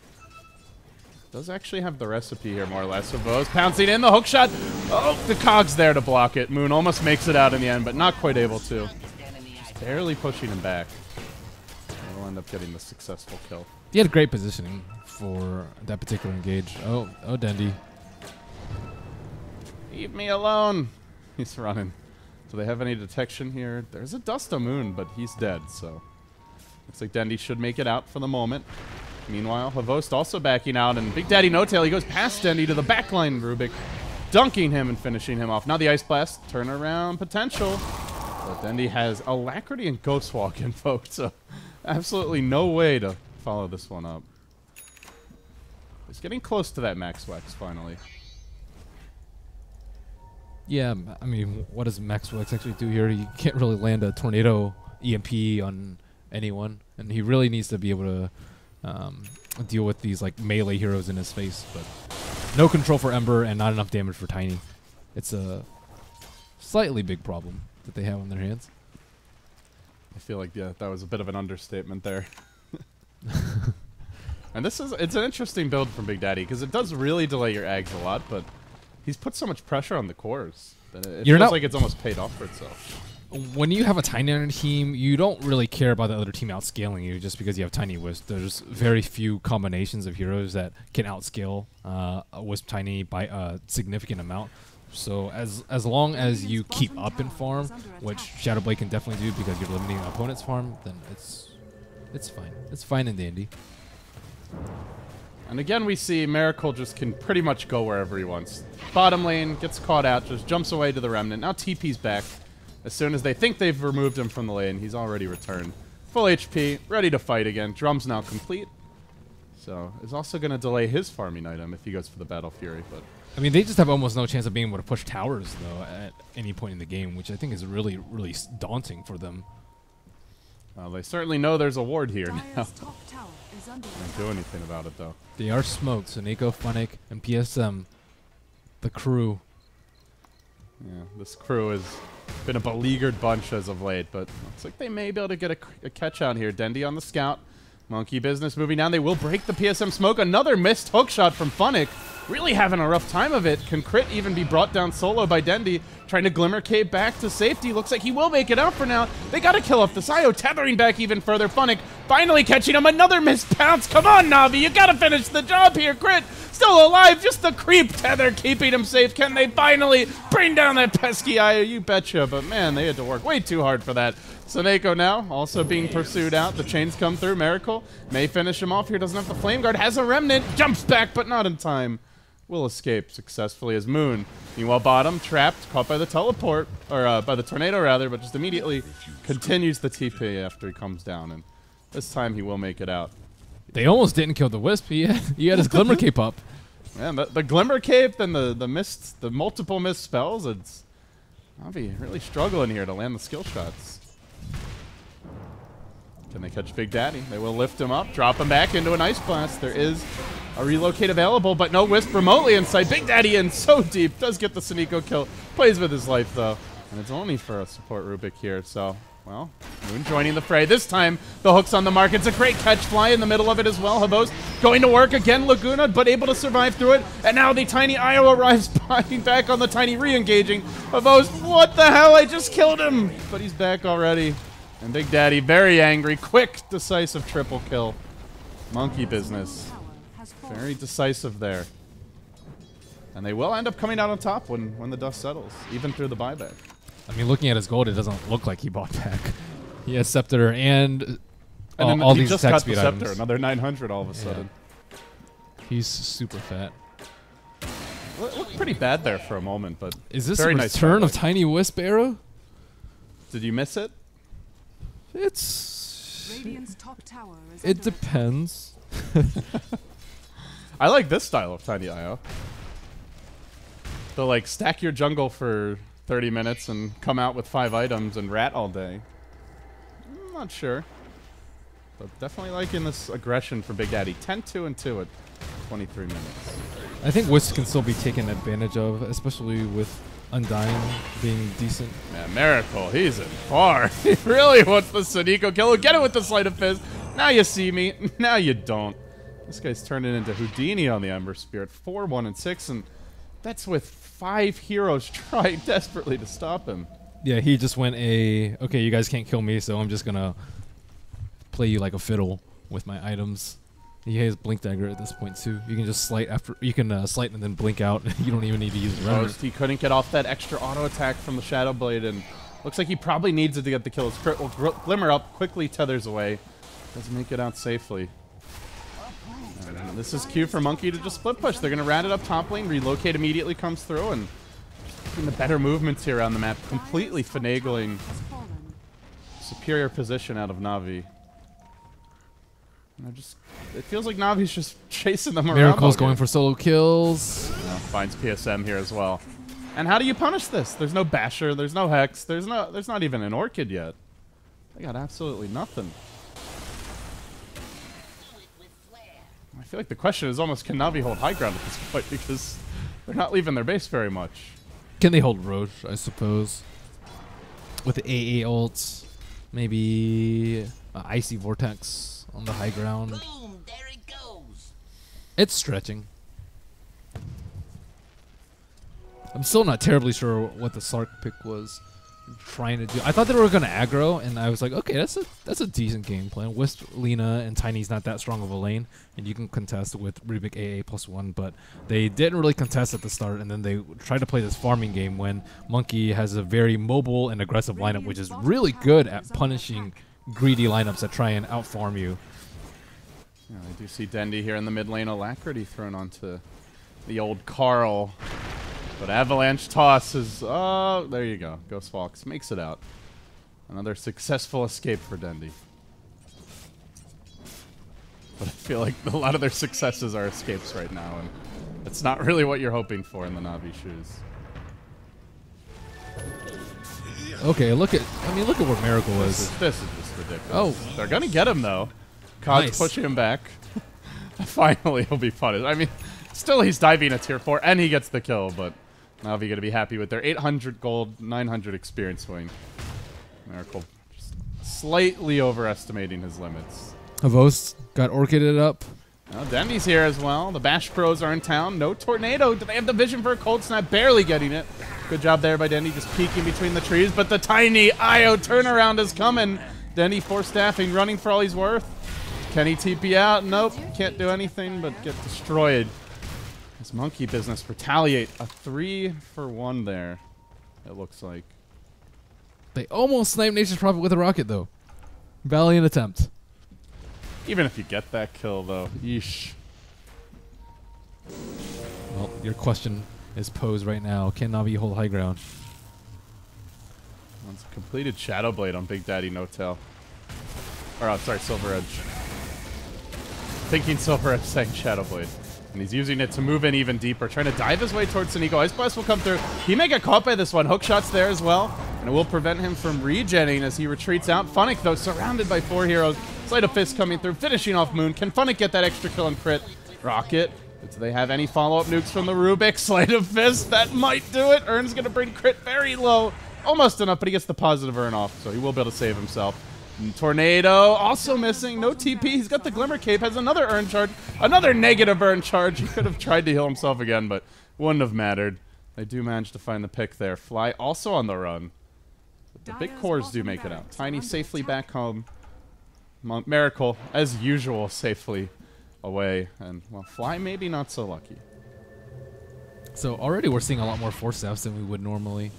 Does actually have the recipe here, more or less. Havost pouncing in the hook shot. Oh, the cog's there to block it. Moon almost makes it out in the end, but not quite able to. Just barely pushing him back. And we'll end up getting the successful kill. He had great positioning for that particular engage. Oh, Dendy. Leave me alone. He's running. Do they have any detection here? There's a Dusto Moon, but he's dead, so. Looks like Dendy should make it out for the moment. Meanwhile, Havost also backing out, and Big Daddy No Tail, he goes past Dendy to the backline, Rubik, dunking him and finishing him off. Now the Ice Blast, turnaround potential. But Dendy has Alacrity and Ghost Walk invoked, so absolutely no way to follow this one up. He's getting close to that Max Wax, finally. Yeah, I mean, what does Max Wex actually do here? He can't really land a Tornado EMP on anyone, and he really needs to be able to deal with these like melee heroes in his face, but no control for Ember and not enough damage for Tiny. It's a slightly big problem that they have on their hands. I feel like, yeah, that was a bit of an understatement there. And it's an interesting build from Big Daddy, because it does really delay your ags a lot, but he's put so much pressure on the cores that it feels like it's almost paid off for itself. When you have a Tiny on your team, you don't really care about the other team outscaling you just because you have Tiny Wisp. There's very few combinations of heroes that can outscale Wisp Tiny by a significant amount. So as long as you keep up in farm, which Shadow Blade can definitely do because you're limiting the opponent's farm, then it's fine. It's fine and dandy. And again, we see Miracle just can pretty much go wherever he wants. Bottom lane, gets caught out, just jumps away to the Remnant. Now TP's back. As soon as they think they've removed him from the lane, he's already returned. Full HP, ready to fight again. Drum's now complete. So, is also going to delay his farming item if he goes for the Battle Fury. But I mean, they just have almost no chance of being able to push towers, though, at any point in the game, which I think is really, really daunting for them. well, they certainly know there's a ward here now. Dire's top tower is under Can't do anything about it, though. They are smoked, so Nico, Funnick, and PSM, the crew. Yeah, this crew has been a beleaguered bunch as of late, but looks like they may be able to get a catch out here. Dendy on the scout. Monkey Business moving down. They will break the PSM smoke. Another missed hook shot from Funnick. Really having a rough time of it. Can Crit even be brought down solo by Dendy? Trying to Glimmer Cape back to safety. Looks like he will make it out for now. They got to kill off the Sayo. Tethering back even further. Funnick finally catching him. Another missed pounce. Come on, Navi. You got to finish the job here. Crit still alive. Just the creep Tether keeping him safe. Can they finally bring down that pesky Ayo? You betcha. But man, they had to work way too hard for that. Soneko now also being pursued out. The chains come through. Miracle may finish him off here. Doesn't have the Flame Guard. Has a Remnant. Jumps back, but not in time. Will escape successfully as Moon. Meanwhile, bottom trapped, caught by the teleport, or by the tornado rather, but just immediately continues the TP after he comes down, and this time he will make it out. They almost didn't kill the Wisp. He had his Glimmer Cape up. Man, the Glimmer Cape and the multiple missed spells. It's Navi really struggling here to land the skill shots. Can they catch Big Daddy? They will lift him up, drop him back into an Ice Blast. There is a relocate available, but no Wisp remotely in sight. Big Daddy in so deep. Does get the Soneko kill. Plays with his life, though. And it's only for a support Rubik here, so, well, Moon joining the fray. This time, the hook's on the mark. It's a great catch fly in the middle of it as well. Habos going to work again. Laguna, but able to survive through it. And now the tiny Io arrives, biting back on the tiny, re-engaging. Habos, what the hell? I just killed him. But he's back already. And Big Daddy, very angry. Quick, decisive triple kill. Monkey Business. Very decisive there. And they will end up coming out on top when the dust settles, even through the buyback. I mean, looking at his gold, it doesn't look like he bought back. He has Scepter and then all he these just attack got speed the Scepter, items. another 900 all of a sudden. He's super fat. Looked pretty bad there for a moment, but Is this very a nice return of buyback. Tiny Wisp Arrow? Did you miss it? Radiant's top tower is It under depends. I like this style of Tiny IO. The like stack your jungle for 30 minutes and come out with 5 items and rat all day. I'm not sure. But definitely liking this aggression for Big Daddy. 10-2 and 2 at 23 minutes. I think Wisp can still be taken advantage of, especially with Undying being decent. Man, Miracle, he's in far. He really wants the Soneko kill. Get it with the Sleight of Fizz. Now you see me. Now you don't. This guy's turning into Houdini on the Ember Spirit. 4, 1, and 6, and that's with 5 heroes trying desperately to stop him. Yeah, he just went okay, you guys can't kill me, so I'm just gonna play you like a fiddle with my items. He has Blink Dagger at this point too. You can just slight after slight and then blink out. You don't even need to use Render. He couldn't get off that extra auto attack from the Shadow Blade, and looks like he probably needs it to get the kill. His crit will glimmer up, quickly tethers away. Doesn't make it out safely. And this is cue for Monkey to just split push. They're going to rat it up top lane. Relocate immediately comes through, and getting the better movements here around the map. Completely finagling has fallen. superior position out of Navi. It feels like Navi's just chasing them around. Miracle's going for solo kills. Finds PSM here as well. And how do you punish this? There's no Basher, there's no Hex, there's not even an Orchid yet. They got absolutely nothing. I feel like the question is almost, can Navi hold high ground at this point, because they're not leaving their base very much. Can they hold Roche, I suppose? With the AA ults, maybe Icy Vortex on the high ground. Boom, there it goes. It's stretching. I'm still not terribly sure what the Sark pick was. trying to do. I thought they were gonna aggro, and I was like, okay, that's a decent game plan. Wisp, Lina, and Tiny's not that strong of a lane, and you can contest with Rubik AA +1, but they didn't really contest at the start, and then they tried to play this farming game when Monkey has a very mobile and aggressive lineup, which is really good at punishing greedy lineups that try and outfarm you. Yeah, I do see Dendy here in the mid lane. Alacrity thrown onto the old Carl. But Avalanche toss is, oh, there you go. Ghost Fox makes it out. Another successful escape for Dendy. But I feel like a lot of their successes are escapes right now, and it's not really what you're hoping for in the Navi shoes. Okay, look at where Miracle is. This is just ridiculous. Oh. They're going to get him, though. Cog's Nice. pushing him back. Finally, he'll be punished. I mean, still he's diving a tier 4, and he gets the kill, but Navi going to be happy with their 800 gold, 900 experience swing. Miracle just slightly overestimating his limits. Havos got orchided up. Well, Dendy's here as well. The Bash Bros are in town. No Tornado. Do they have the vision for a Cold Snap? Barely getting it. Good job there by Dendy, just peeking between the trees, but the tiny IO turnaround is coming. Dendy force staffing, running for all he's worth. Can he TP out? Nope. Can't do anything but get destroyed. This Monkey business retaliate. A 3-for-1 there, it looks like. They almost sniped Nature's Prophet with a rocket, though. Valiant attempt. Even if you get that kill, though. Yeesh. Well, your question is posed right now. Can Navi hold high ground? One's a completed Shadow Blade on Big Daddy No Tail. Or, oh, sorry, Silver Edge. Thinking Silver Edge saying Shadow Blade. And he's using it to move in even deeper, trying to dive his way towards Sneeko. Ice Blast will come through. He may get caught by this one. Hook shot's there as well. And it will prevent him from regenning as he retreats out. Funnick, though, surrounded by 4 heroes. Sleight of Fist coming through, finishing off Moon. Can Funnick get that extra kill and crit? Rocket. Do they have any follow-up nukes from the Rubik? Sleight of Fist, that might do it. Urn's going to bring crit very low. Almost enough, but he gets the positive Urn off, so he will be able to save himself. And Tornado also missing. No TP. He's got the Glimmer Cape. Has another Urn charge. Another negative Urn charge. He could have tried to heal himself again, but wouldn't have mattered. They do manage to find the pick there. Fly also on the run. But the big cores do make it out. Tiny safely back home. Miracle, as usual, safely away. And, well, Fly maybe not so lucky. So already we're seeing a lot more force staffs than we would normally.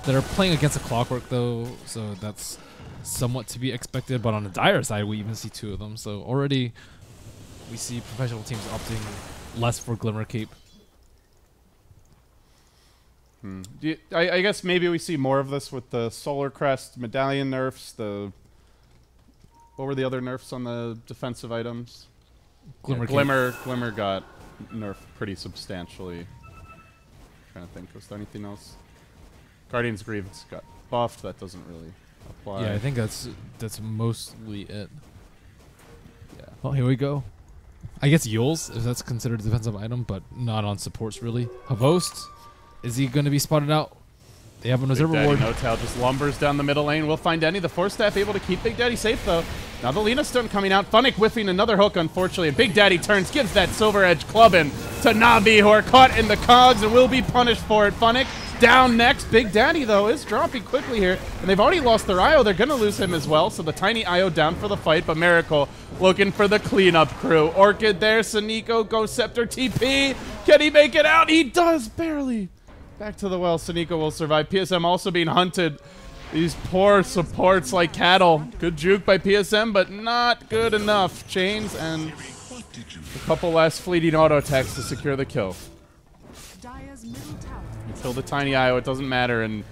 They're playing against a Clockwork, though, so that's somewhat to be expected. But on the Dire side, we even see 2 of them. So already we see professional teams opting less for Glimmer Cape. I guess maybe we see more of this with the Solar Crest medallion nerfs. What were the other nerfs on the defensive items? Glimmer Cape. Glimmer got nerfed pretty substantially. Trying to think, was there anything else? Guardian's Grievance got buffed. That doesn't really apply. Yeah, I think that's mostly it. Yeah. Well, here we go. I guess Yules, if that's considered a defensive item, but not on supports really. Havost, is he going to be spotted out? They have an observer ward. No Tail just lumbers down the middle lane. We'll find Denny. The Force Staff able to keep Big Daddy safe, though. Now the Lina stun coming out. Funnick whiffing another hook, unfortunately. And Big Daddy turns, gives that Silver Edge club in to Navi, who are caught in the cogs and will be punished for it. Funnick down next. Big Daddy, though, is dropping quickly here. And they've already lost their IO. They're going to lose him as well. So the tiny IO down for the fight. But Miracle looking for the cleanup crew. Orchid there. Sneeko, Ghost Scepter, TP. Can he make it out? He does, barely. Back to the well. Sneeko will survive. PSM also being hunted. These poor supports like cattle. Good juke by PSM, but not good enough. Chains and a couple last fleeting auto attacks to secure the kill. Dire's middle tower. Until the tiny IO, it doesn't matter. And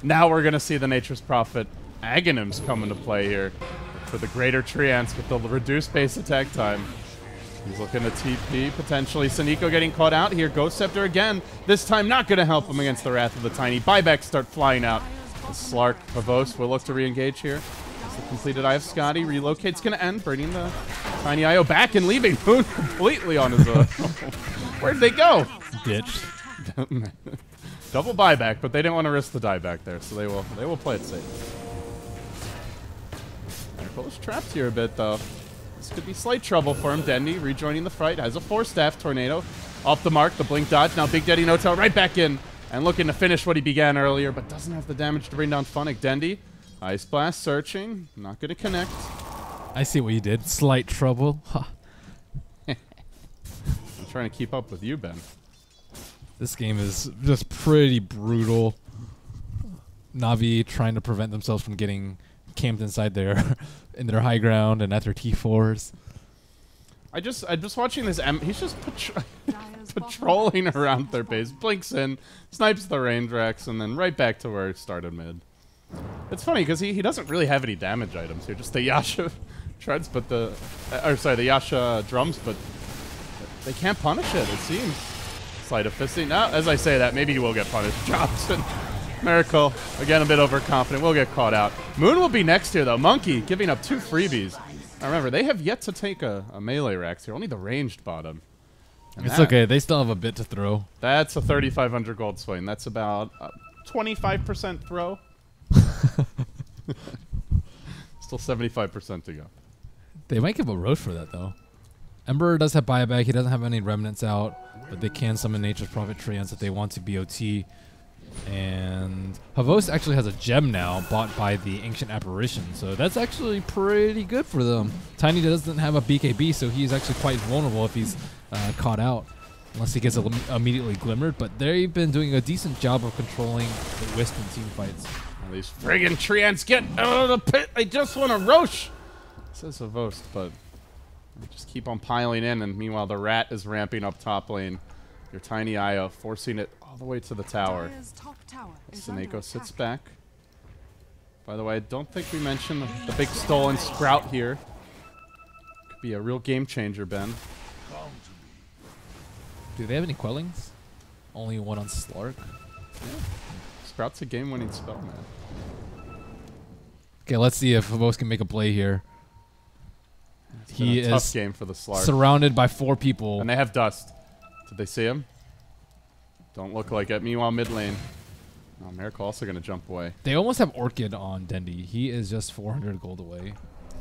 now we're going to see the Nature's Prophet Aghanims come into play here for the greater Treants with the reduced base attack time. He's looking to TP, potentially. Sneeko getting caught out here. Ghost Scepter again. This time not going to help him against the Wrath of the Tiny. Buybacks start flying out. The Slark Pavos will look to re-engage here. As the completed Eye of Scotty. Relocate's going to end, bringing the Tiny IO back and leaving Moon completely on his own. Where'd they go? Ditched. Double buyback, but they didn't want to risk the dieback there, so they will play it safe. Miracle is trapped here a bit, though. This could be slight trouble for him. Dendy rejoining the fight. Has a Force Staff. Tornado off the mark. The blink dodge. Now Big Daddy No Tail right back in. And looking to finish what he began earlier, but doesn't have the damage to bring down Funnick. Dendy, Ice Blast searching. Not going to connect. I see what you did. Slight trouble. Ha. I'm trying to keep up with you, Ben. This game is just pretty brutal. Navi trying to prevent themselves from getting camped inside their in their high ground and at their T4s. I'm just watching this. He's just patrolling around their base. Blinks in, snipes the Raindrax, and then right back to where he started mid. It's funny because he doesn't really have any damage items here. Just the Yasha treads, but the Yasha drums, but they can't punish it. It seems. Sleight of fisting. Now, as I say that, maybe he will get punished. Drops and Miracle again a bit overconfident. We'll get caught out. Moon will be next here though. Monkey giving up 2 freebies. Now remember, they have yet to take a melee Rax here. Only the ranged bottom. And It's okay. They still have a bit to throw. That's a 3,500 gold swing. That's about 25% throw. Still 75% to go. They might give a road for that, though. Emperor does have buyback. He doesn't have any remnants out, but they can summon Nature's Prophet Treants if they want to BOT. And Havos actually has a gem now bought by the Ancient Apparition, so that's actually pretty good for them. Tiny doesn't have a BKB, so he's actually quite vulnerable if he's caught out, unless he gets immediately glimmered. But they've been doing a decent job of controlling the Wisp and team fights. All these friggin' Treants get out of the pit. They just want a Roche, says Havos, but they just keep on piling in. And meanwhile, the Rat is ramping up top lane. Your Tiny Io forcing it all the way to the tower. Seneko sits back. By the way, I don't think we mentioned the big stolen Sprout here. Could be a real game changer, Ben. Do they have any Quellings? Only one on Slark. Yeah. Sprout's a game-winning spell, man. Okay, let's see if Havos can make a play here. He is tough game for the Slark. Surrounded by 4 people. And they have Dust. Did they see him? Don't look like it. Meanwhile, mid lane. Oh, Miracle also going to jump away. They almost have Orchid on Dendy. He is just 400 gold away.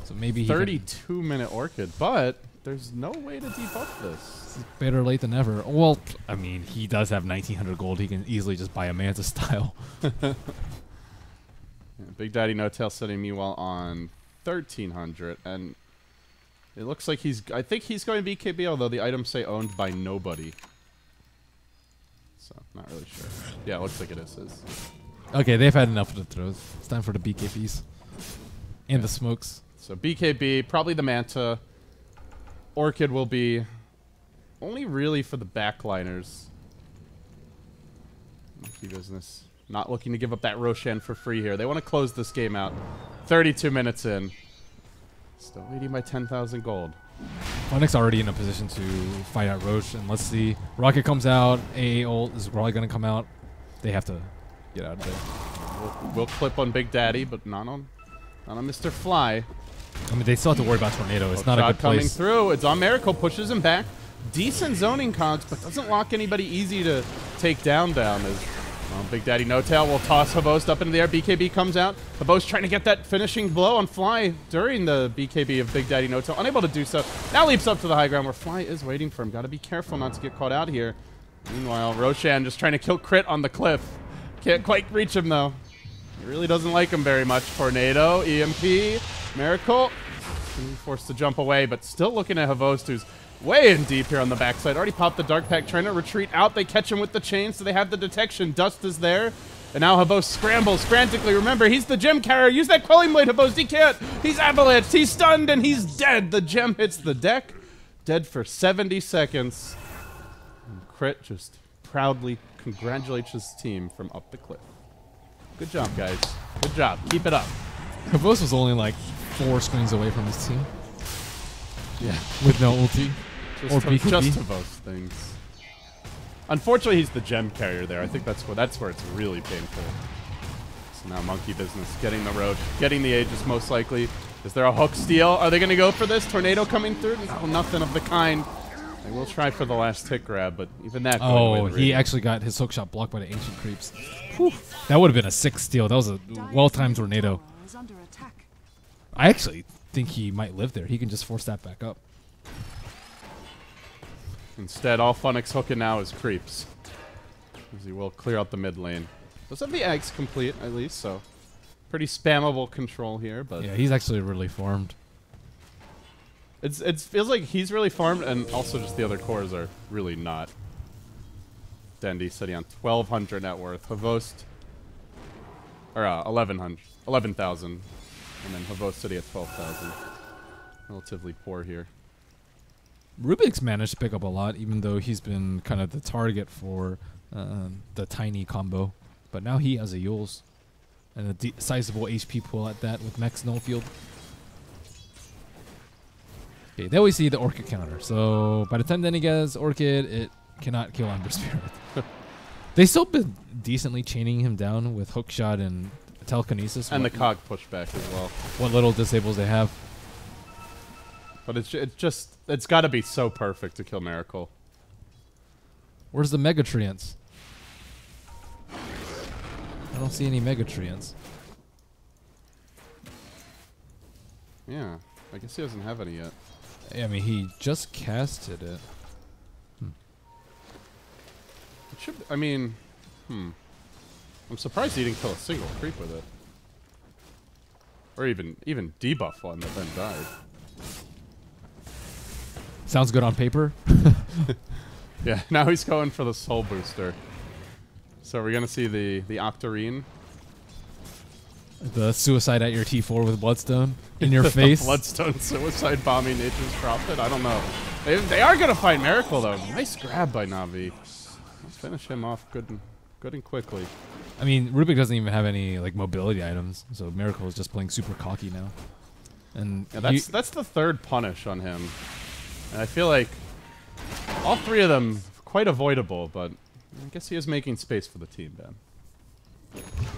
So maybe he 32-minute Orchid, but there's no way to debuff this. It's better late than never. Well, I mean, he does have 1900 gold. He can easily just buy a Manta style. Yeah, Big Daddy No Tail sitting meanwhile on 1300, and it looks like I think he's going BKB, although the items say owned by nobody. So, not really sure. Yeah, it looks like it is his. Okay, they've had enough of the throws. It's time for the BKBs. And the smokes. So BKB, probably the Manta. Orchid will be only really for the backliners. Monkey business. Not looking to give up that Roshan for free here. They want to close this game out. 32 minutes in. Still leading by 10,000 gold. Funnick's already in a position to fight out Roche, and let's see. Rocket comes out. AA ult is probably going to come out. They have to get out of there. We'll clip on Big Daddy, but not on Mr. Fly. I mean, they still have to worry about Tornado. It's not a good coming place. Through. It's on Miracle. Pushes him back. Decent zoning cogs, but doesn't lock anybody easy to take down. As Big Daddy No Tail will toss Habost up into the air. BKB comes out. Habost trying to get that finishing blow on Fly during the BKB of Big Daddy No Tail. Unable to do so. Now leaps up to the high ground where Fly is waiting for him. Got to be careful not to get caught out here. Meanwhile, Roshan just trying to kill Crit on the cliff. Can't quite reach him, though. He really doesn't like him very much. Tornado, EMP, Miracle. Forced to jump away, but still looking at Havost, who's way in deep here on the backside. Already popped the Dark Pack, trying to retreat out. They catch him with the chain, so they have the detection. Dust is there. And now Havost scrambles frantically. Remember, he's the gem carrier. Use that Quelling Blade, Havost. He can't. He's avalanched. He's stunned, and he's dead. The gem hits the deck. Dead for 70 seconds. And Crit just proudly congratulates his team from up the cliff. Good job, guys. Good job. Keep it up. Havos was only like 4 screens away from his team. Yeah. With no ulti. Or BKB. Just to both things. Unfortunately, he's the gem carrier there. I think that's where it's really painful. So now Monkey business. Getting the road. Getting the Aegis most likely. Is there a hook steal? Are they going to go for this? Tornado coming through? No, nothing of the kind. They will try for the last tick grab, but even that going away he actually got his hook shot blocked by the Ancient Creeps. Whew. That would have been a 6 steal. That was a well-timed tornado. I actually think he might live there. He can just force that back up. Instead, all Funnick's hooking now is creeps. as he will clear out the mid lane. Does have the eggs complete at least, so pretty spammable control here. But Yeah, he's actually really farmed. it feels like he's really farmed, and also just the other cores are really not. Dendy sitting on 1,200 net worth. Havost, or 11,000, and then Havost sitting at 12,000. Relatively poor here. Rubik's managed to pick up a lot, even though he's been kind of the target for the tiny combo. But now he has a Yules and a sizable HP pool at that with Max Snowfield. Okay, then we see the Orchid counter. So by the time Denny gets Orchid, it cannot kill Ember Spirit. They still been decently chaining him down with Hookshot and Telekinesis. And the cog pushback as well. What little disables they have. But it's got to be so perfect to kill Miracle. Where's the Megatrians? I don't see any Megatrians. Yeah, I guess he doesn't have any yet. I mean, he just casted it. It should. I mean, I'm surprised he didn't kill a single creep with it, or even debuff one that then died. Sounds good on paper. Yeah, now he's going for the soul booster. So we're gonna see the Octarine. The suicide at your T4 with Bloodstone in your face. Bloodstone suicide bombing Nature's Prophet. I don't know. They are gonna fight Miracle though. Nice grab by Navi. Let's finish him off good and quickly. I mean, Rubik doesn't even have any like mobility items, so Miracle is just playing super cocky now. And yeah, that's the third punish on him, and I feel like all three of them quite avoidable, but I guess he is making space for the team, Ben.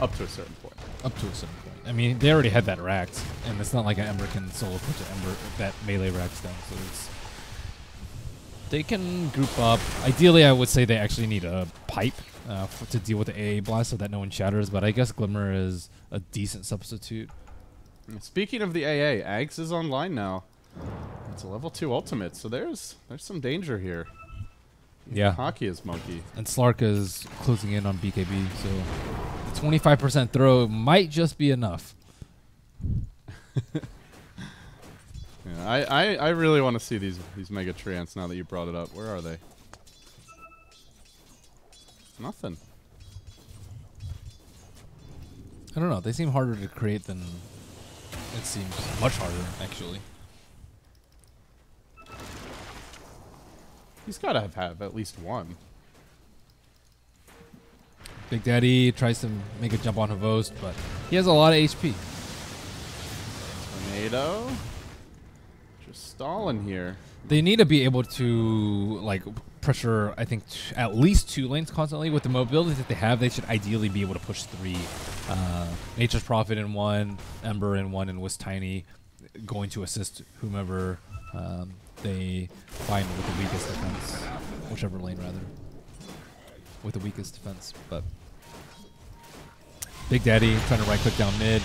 Up to a certain point. Up to a certain point. I mean, they already had that racked, and it's not like an Ember can solo push an Ember that melee racks down, so it's... They can group up. Ideally, I would say they actually need a pipe to deal with the AA blast so that no one shatters, but I guess Glimmer is a decent substitute. Speaking of the AA, Ags is online now. It's a level 2 ultimate, so there's some danger here. Yeah. Hockey is monkey. And Slark is closing in on BKB, so the 25% throw might just be enough. Yeah, I really want to see these Mega Treants now that you brought it up. Where are they? Nothing. I don't know. They seem harder to create than it seems. Much harder, actually. He's got to have at least one. Big Daddy tries to make a jump on Havost, but he has a lot of HP. Tornado. Just stalling here. They need to be able to like pressure, I think, at least 2 lanes constantly. With the mobility that they have, they should ideally be able to push 3. Nature's Prophet in 1, Ember in 1, and Wisp Tiny going to assist whomever they find with the weakest defense. Whichever lane, rather. With the weakest defense. But Big Daddy trying to right-click down mid.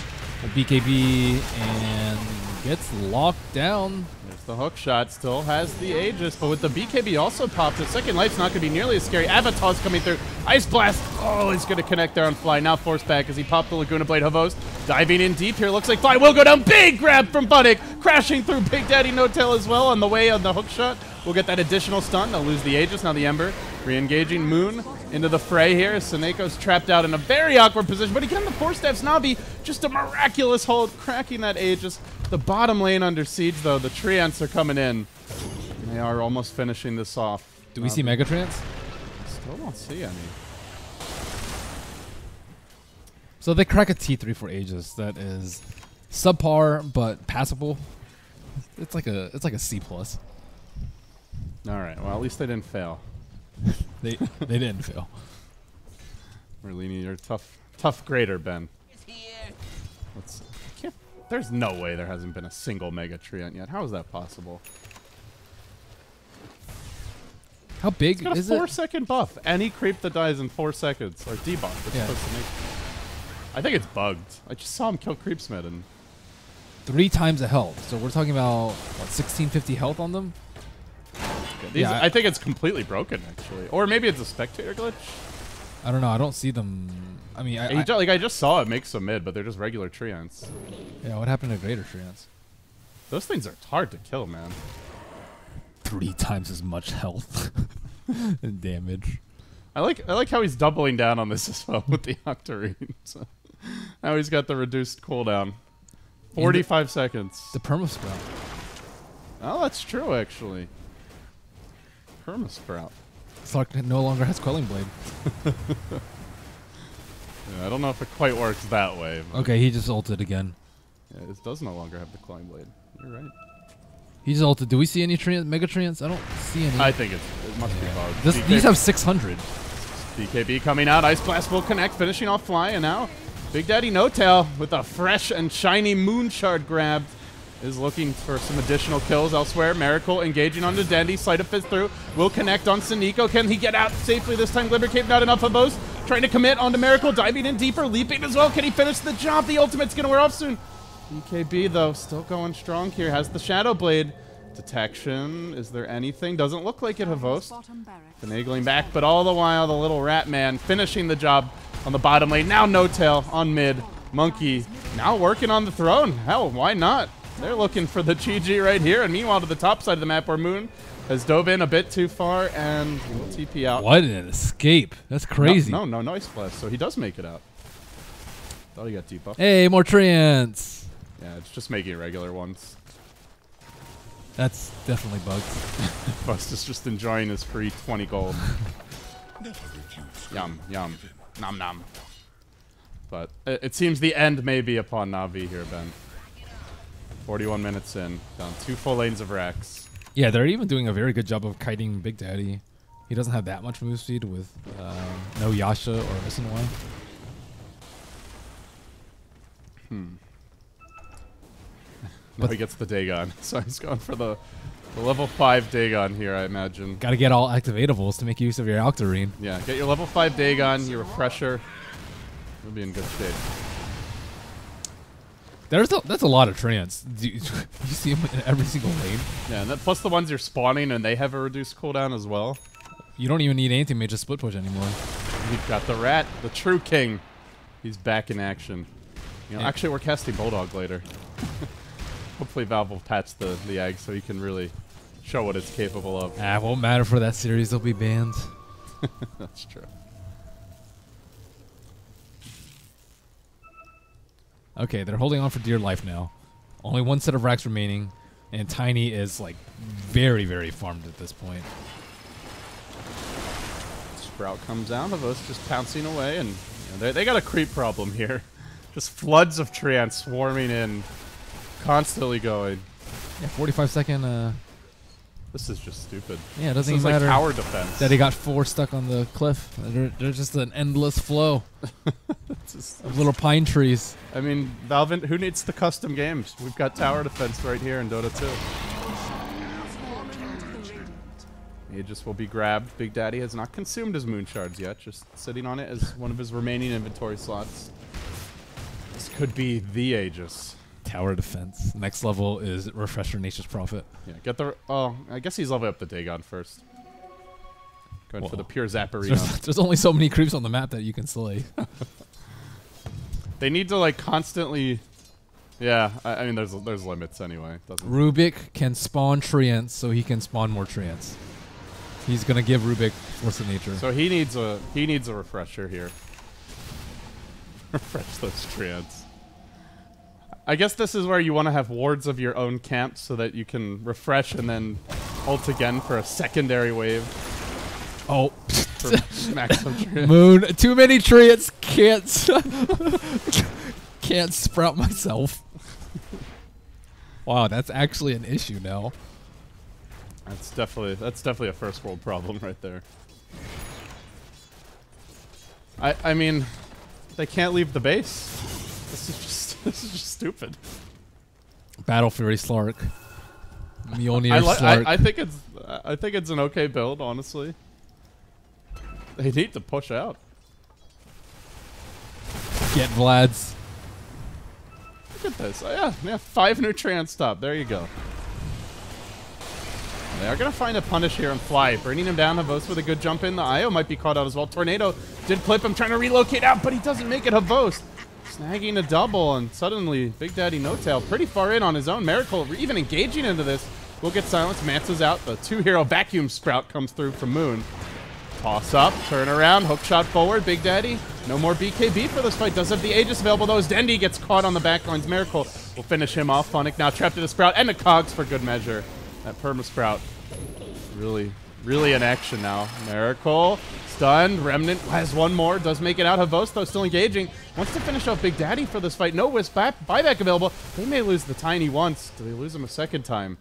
BKB and gets locked down. There's the hook shot. Still has the Aegis, but with the BKB also popped, the second life's not going to be nearly as scary. Avatar's coming through. Ice Blast. Oh, he's going to connect there on Fly. Now force back as he popped the Laguna Blade. Havost diving in deep here. Looks like Fly will go down. Big grab from Bunnick. Crashing through Big Daddy No Tail as well on the way on the hook shot. We'll get that additional stun. They'll lose the Aegis. Now the Ember re-engaging Moon into the fray here. Seneco's trapped out in a very awkward position, but again, the Force Staff's Navi, just a miraculous hold, cracking that Aegis. The bottom lane under siege, though. The Treants are coming in. They are almost finishing this off. Do we see Megatrans? Still don't see any. So they crack a T3 for Aegis. That is subpar, but passable. It's like a C+. All right, well, at least they didn't fail. They didn't fail. Merlini, you're a tough grader, Ben. It's here. There's no way there hasn't been a single Mega Treant yet. How is that possible? How big It's got is a it? 4-second buff. Any creep that dies in 4 seconds, or debuff, it's Yeah. supposed to make. I think it's bugged. I just saw him kill Creepsmith and 3 times the health. So we're talking about what, 1650 health on them? these, Yeah, I think it's completely broken, actually. Or maybe it's a spectator glitch. I don't know. I don't see them. I mean, I just saw it make some mid, but they're just regular treants. yeah. What happened to Greater Treants? Those things are hard to kill, man. 3 times as much health and damage. I like how he's doubling down on this as well with the Octarine. So now he's got the reduced cooldown. 45 seconds. The Permasprout. Oh, that's true, actually. Permasprout. Slark no longer has Quelling Blade. Yeah, I don't know if it quite works that way. Okay, he just ulted again. Yeah, it does no longer have the Clawing Blade. You're right. He just ulted. Do we see any Mega Treants? I don't see any. I think it must be bugged. These have 600. DKB coming out. Ice Blast will connect, finishing off Fly, and now Big Daddy No Tail with a fresh and shiny Moon Shard grabbed is looking for some additional kills elsewhere. Miracle engaging on the Dandy. Sleight of Fist through. Will connect on Siniko. Can he get out safely this time? Glimmer Cape not enough of those. Trying to commit onto Miracle. Diving in deeper. Leaping as well. Can he finish the job? The ultimate's going to wear off soon. DKB, though, still going strong here. Has the Shadow Blade. Detection. Is there anything? Doesn't look like it, Havos. Finagling back, but all the while, the little rat man finishing the job on the bottom lane. Now No Tail on mid. Monkey now working on the throne. Hell, why not? They're looking for the GG right here. And meanwhile, to the top side of the map where Moon has dove in a bit too far and will TP out. What an escape. That's crazy. No Noise Flash. So he does make it out. Thought he got debuffed. Hey, more Treants. Yeah, it's just making regular ones. That's definitely bugged. Bust is just enjoying his free 20 gold. Yum, yum. Nom nom. But it seems the end may be upon Na'Vi here, Ben. 41 minutes in. Down 2 full lanes of Rex. Yeah, they're even doing a very good job of kiting Big Daddy. He doesn't have that much move speed with no Yasha or SNY. Now he gets the Dagon. So he's going for the level 5 Dagon here, I imagine. Got to get all activatables to make use of your Octarine. Yeah, get your level 5 Dagon, your Refresher. You'll be in good shape. That's a lot of Treants. Do you see them in every single lane? Yeah, and plus the ones you're spawning and they have a reduced cooldown as well. You don't even need anything major split push anymore. We've got the rat, the true king. He's back in action. You know, actually we're casting Bulldog later. Hopefully Valve will patch the egg so he can really show what it's capable of. It won't matter for that series. They'll be banned. That's true. Okay, they're holding on for dear life now. Only 1 set of racks remaining, and Tiny is like very, very farmed at this point. Sprout comes out of us, just pouncing away, and you know, they got a creep problem here. Just floods of Treants swarming in, constantly going. Yeah, 45-second. This is just stupid. Yeah, it doesn't This even is matter. like tower defense. That he got 4 stuck on the cliff. They're just an endless flow of little pine trees. I mean, Valve, who needs the custom games? We've got tower defense right here in Dota 2. Aegis will be grabbed. Big Daddy has not consumed his Moon Shards yet, just sitting on it as one of his remaining inventory slots. This could be the Aegis. Tower defense. Next level is Refresher Nature's Prophet. Yeah, get the... Oh, I guess he's leveling up the Dagon first. Going for the pure Zapparino. There's only so many creeps on the map that you can slay. They need to, like, constantly... Yeah, I mean, there's limits anyway. Rubik can spawn Treants, so he can spawn more Treants. He's gonna give Rubik Force of Nature. So he needs a refresher here. Refresh those Treants. I guess this is where you want to have wards of your own camp so that you can refresh and then ult again for a secondary wave. Oh. For maximum Treants. Moon. Too many Treants. Can't sprout myself. Wow, that's actually an issue now. That's definitely a first world problem right there. I mean, they can't leave the base. This is just stupid. Battle Fury Slark. Mjolnir Slark. I think it's an okay build, honestly. They need to push out. Get Vlad's. Look at this. Oh, yeah, 5 new Treants top. There you go. They are going to find a punish here and fly. Bringing him down. Havos with a good jump in. The IO might be caught out as well. Tornado did clip him, trying to relocate out, but he doesn't make it. Havos snagging a double, and suddenly Big Daddy No Tail pretty far in on his own. Miracle even engaging into this. Will get silenced. Mansa's out. The 2-hero vacuum sprout comes through from Moon. Toss up, turn around, hook shot forward. Big Daddy, no more BKB for this fight. Does have the Aegis available though, as Dendi gets caught on the backlines. Miracle will finish him off. Funnick now trapped in the Sprout and the Cogs for good measure. That Perma Sprout really in action now. Miracle, stunned. Remnant has one more, does make it out. Havos though still engaging. Wants to finish off Big Daddy for this fight. No Wisp buyback available. They may lose the Tiny once. Do they lose him a second time?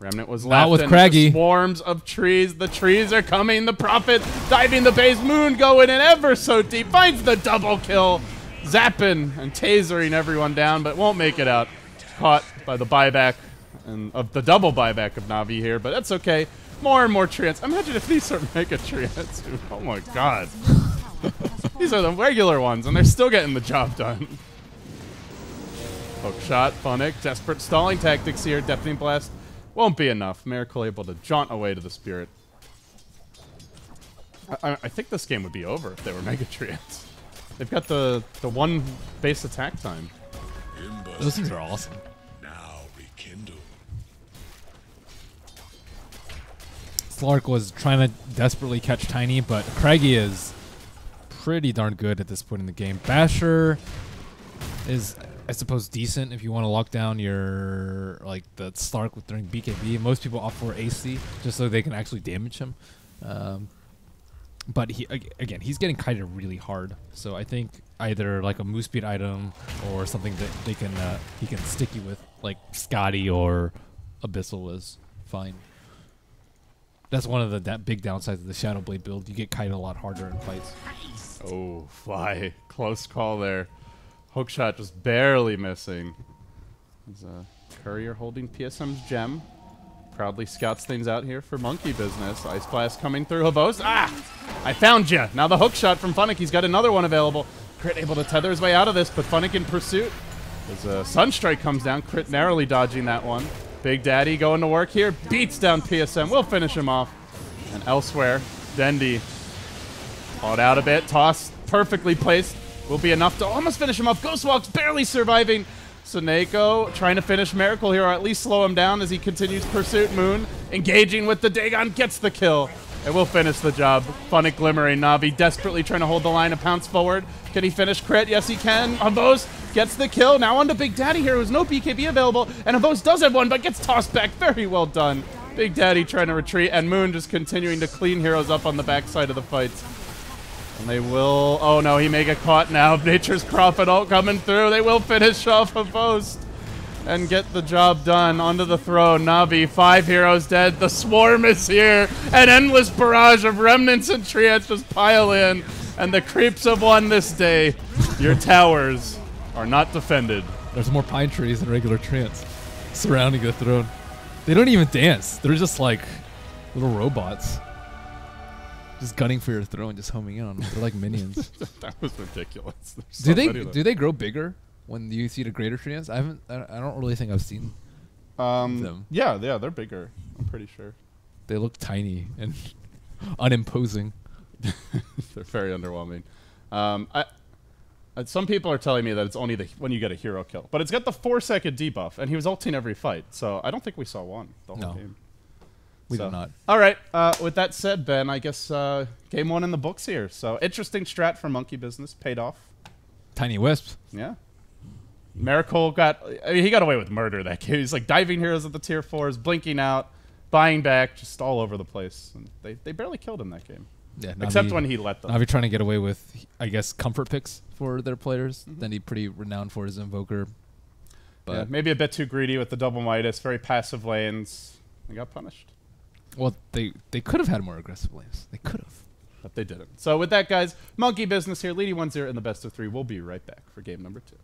Remnant was left. Not with Craggy. Swarms of trees. The trees are coming. The Prophet diving the base. Moon going in ever so deep. Finds the double kill. Zapping and tasering everyone down, but won't make it out. Caught by the buyback and of the double buyback of Na'Vi here, but that's okay. More and more treants. Imagine if these are mega treants, dude. Oh my god. These are the regular ones, and they're still getting the job done. Hook shot. Funnick. Desperate stalling tactics here. Deafening Blast. Won't be enough. Miracle able to jaunt away to the Spirit. I think this game would be over if they were Mega Treants. They've got the one base attack time. Those things are awesome. Now rekindle. Slark was trying to desperately catch Tiny, but Craggy is pretty darn good at this point in the game. Basher is, I suppose, decent if you want to lock down your, like, the Slark with during BKB. Most people opt for AC just so they can actually damage him. But he, again, he's getting kited really hard. So I think either like a move speed item or something that they can he can stick you with, like Scotty or Abyssal is fine. That's one of the big downsides of the Shadow Blade build. You get kited a lot harder in fights. Oh, fly. Close call there. Hookshot just barely missing. There's a Courier holding PSM's gem. Proudly scouts things out here for Monkey Business. Ice Blast coming through. Havos. Ah! I found ya! Now the hookshot from Funnick. He's got another one available. Crit able to tether his way out of this, but Funnick in pursuit. As a Sunstrike comes down. Crit narrowly dodging that one. Big Daddy going to work here. Beats down PSM. We'll finish him off. And elsewhere, Dendi caught out a bit. Toss perfectly placed. Will be enough to almost finish him off. Ghostwalk's barely surviving. Suneko trying to finish Miracle here, or at least slow him down as he continues pursuit. Moon engaging with the Dagon, gets the kill. And will finish the job. Funnick glimmering. Na'Vi desperately trying to hold the line and pounce forward. Can he finish Crit? Yes, he can. Havos gets the kill. Now on to Big Daddy here, who's no BKB available. And Havos does have one, but gets tossed back. Very well done. Big Daddy trying to retreat, and Moon just continuing to clean heroes up on the backside of the fights. And they will... Oh no, he may get caught now. Nature's Prophet all coming through. They will finish off Havos and get the job done. Onto the throne. Na'Vi, 5 heroes dead. The swarm is here. An endless barrage of remnants and treants just pile in. And the creeps have won this day. Your towers are not defended. There's more pine trees than regular treants surrounding the throne. They don't even dance. They're just like little robots. Just gunning for your throne, just homing in on them. They're like minions. That was ridiculous. Do they grow bigger when you see the greater treants? I don't really think I've seen them. Yeah, they're bigger. I'm pretty sure. They look tiny and unimposing. They're very underwhelming. Some people are telling me that it's only when you get a hero kill, but it's got the 4-second debuff, and he was ulting every fight, so I don't think we saw one the whole game. We did not. All right. With that said, Ben, I guess game 1 in the books here. So interesting strat for Monkey Business. Paid off. Tiny Wisps. Yeah. Miracle he got away with murder that game. He's like diving heroes at the tier 4s, blinking out, buying back, just all over the place. And they barely killed him that game. Yeah. Except when he let them. Na'Vi trying to get away with, I guess, comfort picks for their players. Then he pretty renowned for his Invoker. But yeah, maybe a bit too greedy with the double Midas. Very passive lanes. They got punished. Well, they could have had more aggressive lanes. They could have. But they didn't. So with that, guys, Monkey Business here, leading 1-0 in the best of 3. We'll be right back for game number 2.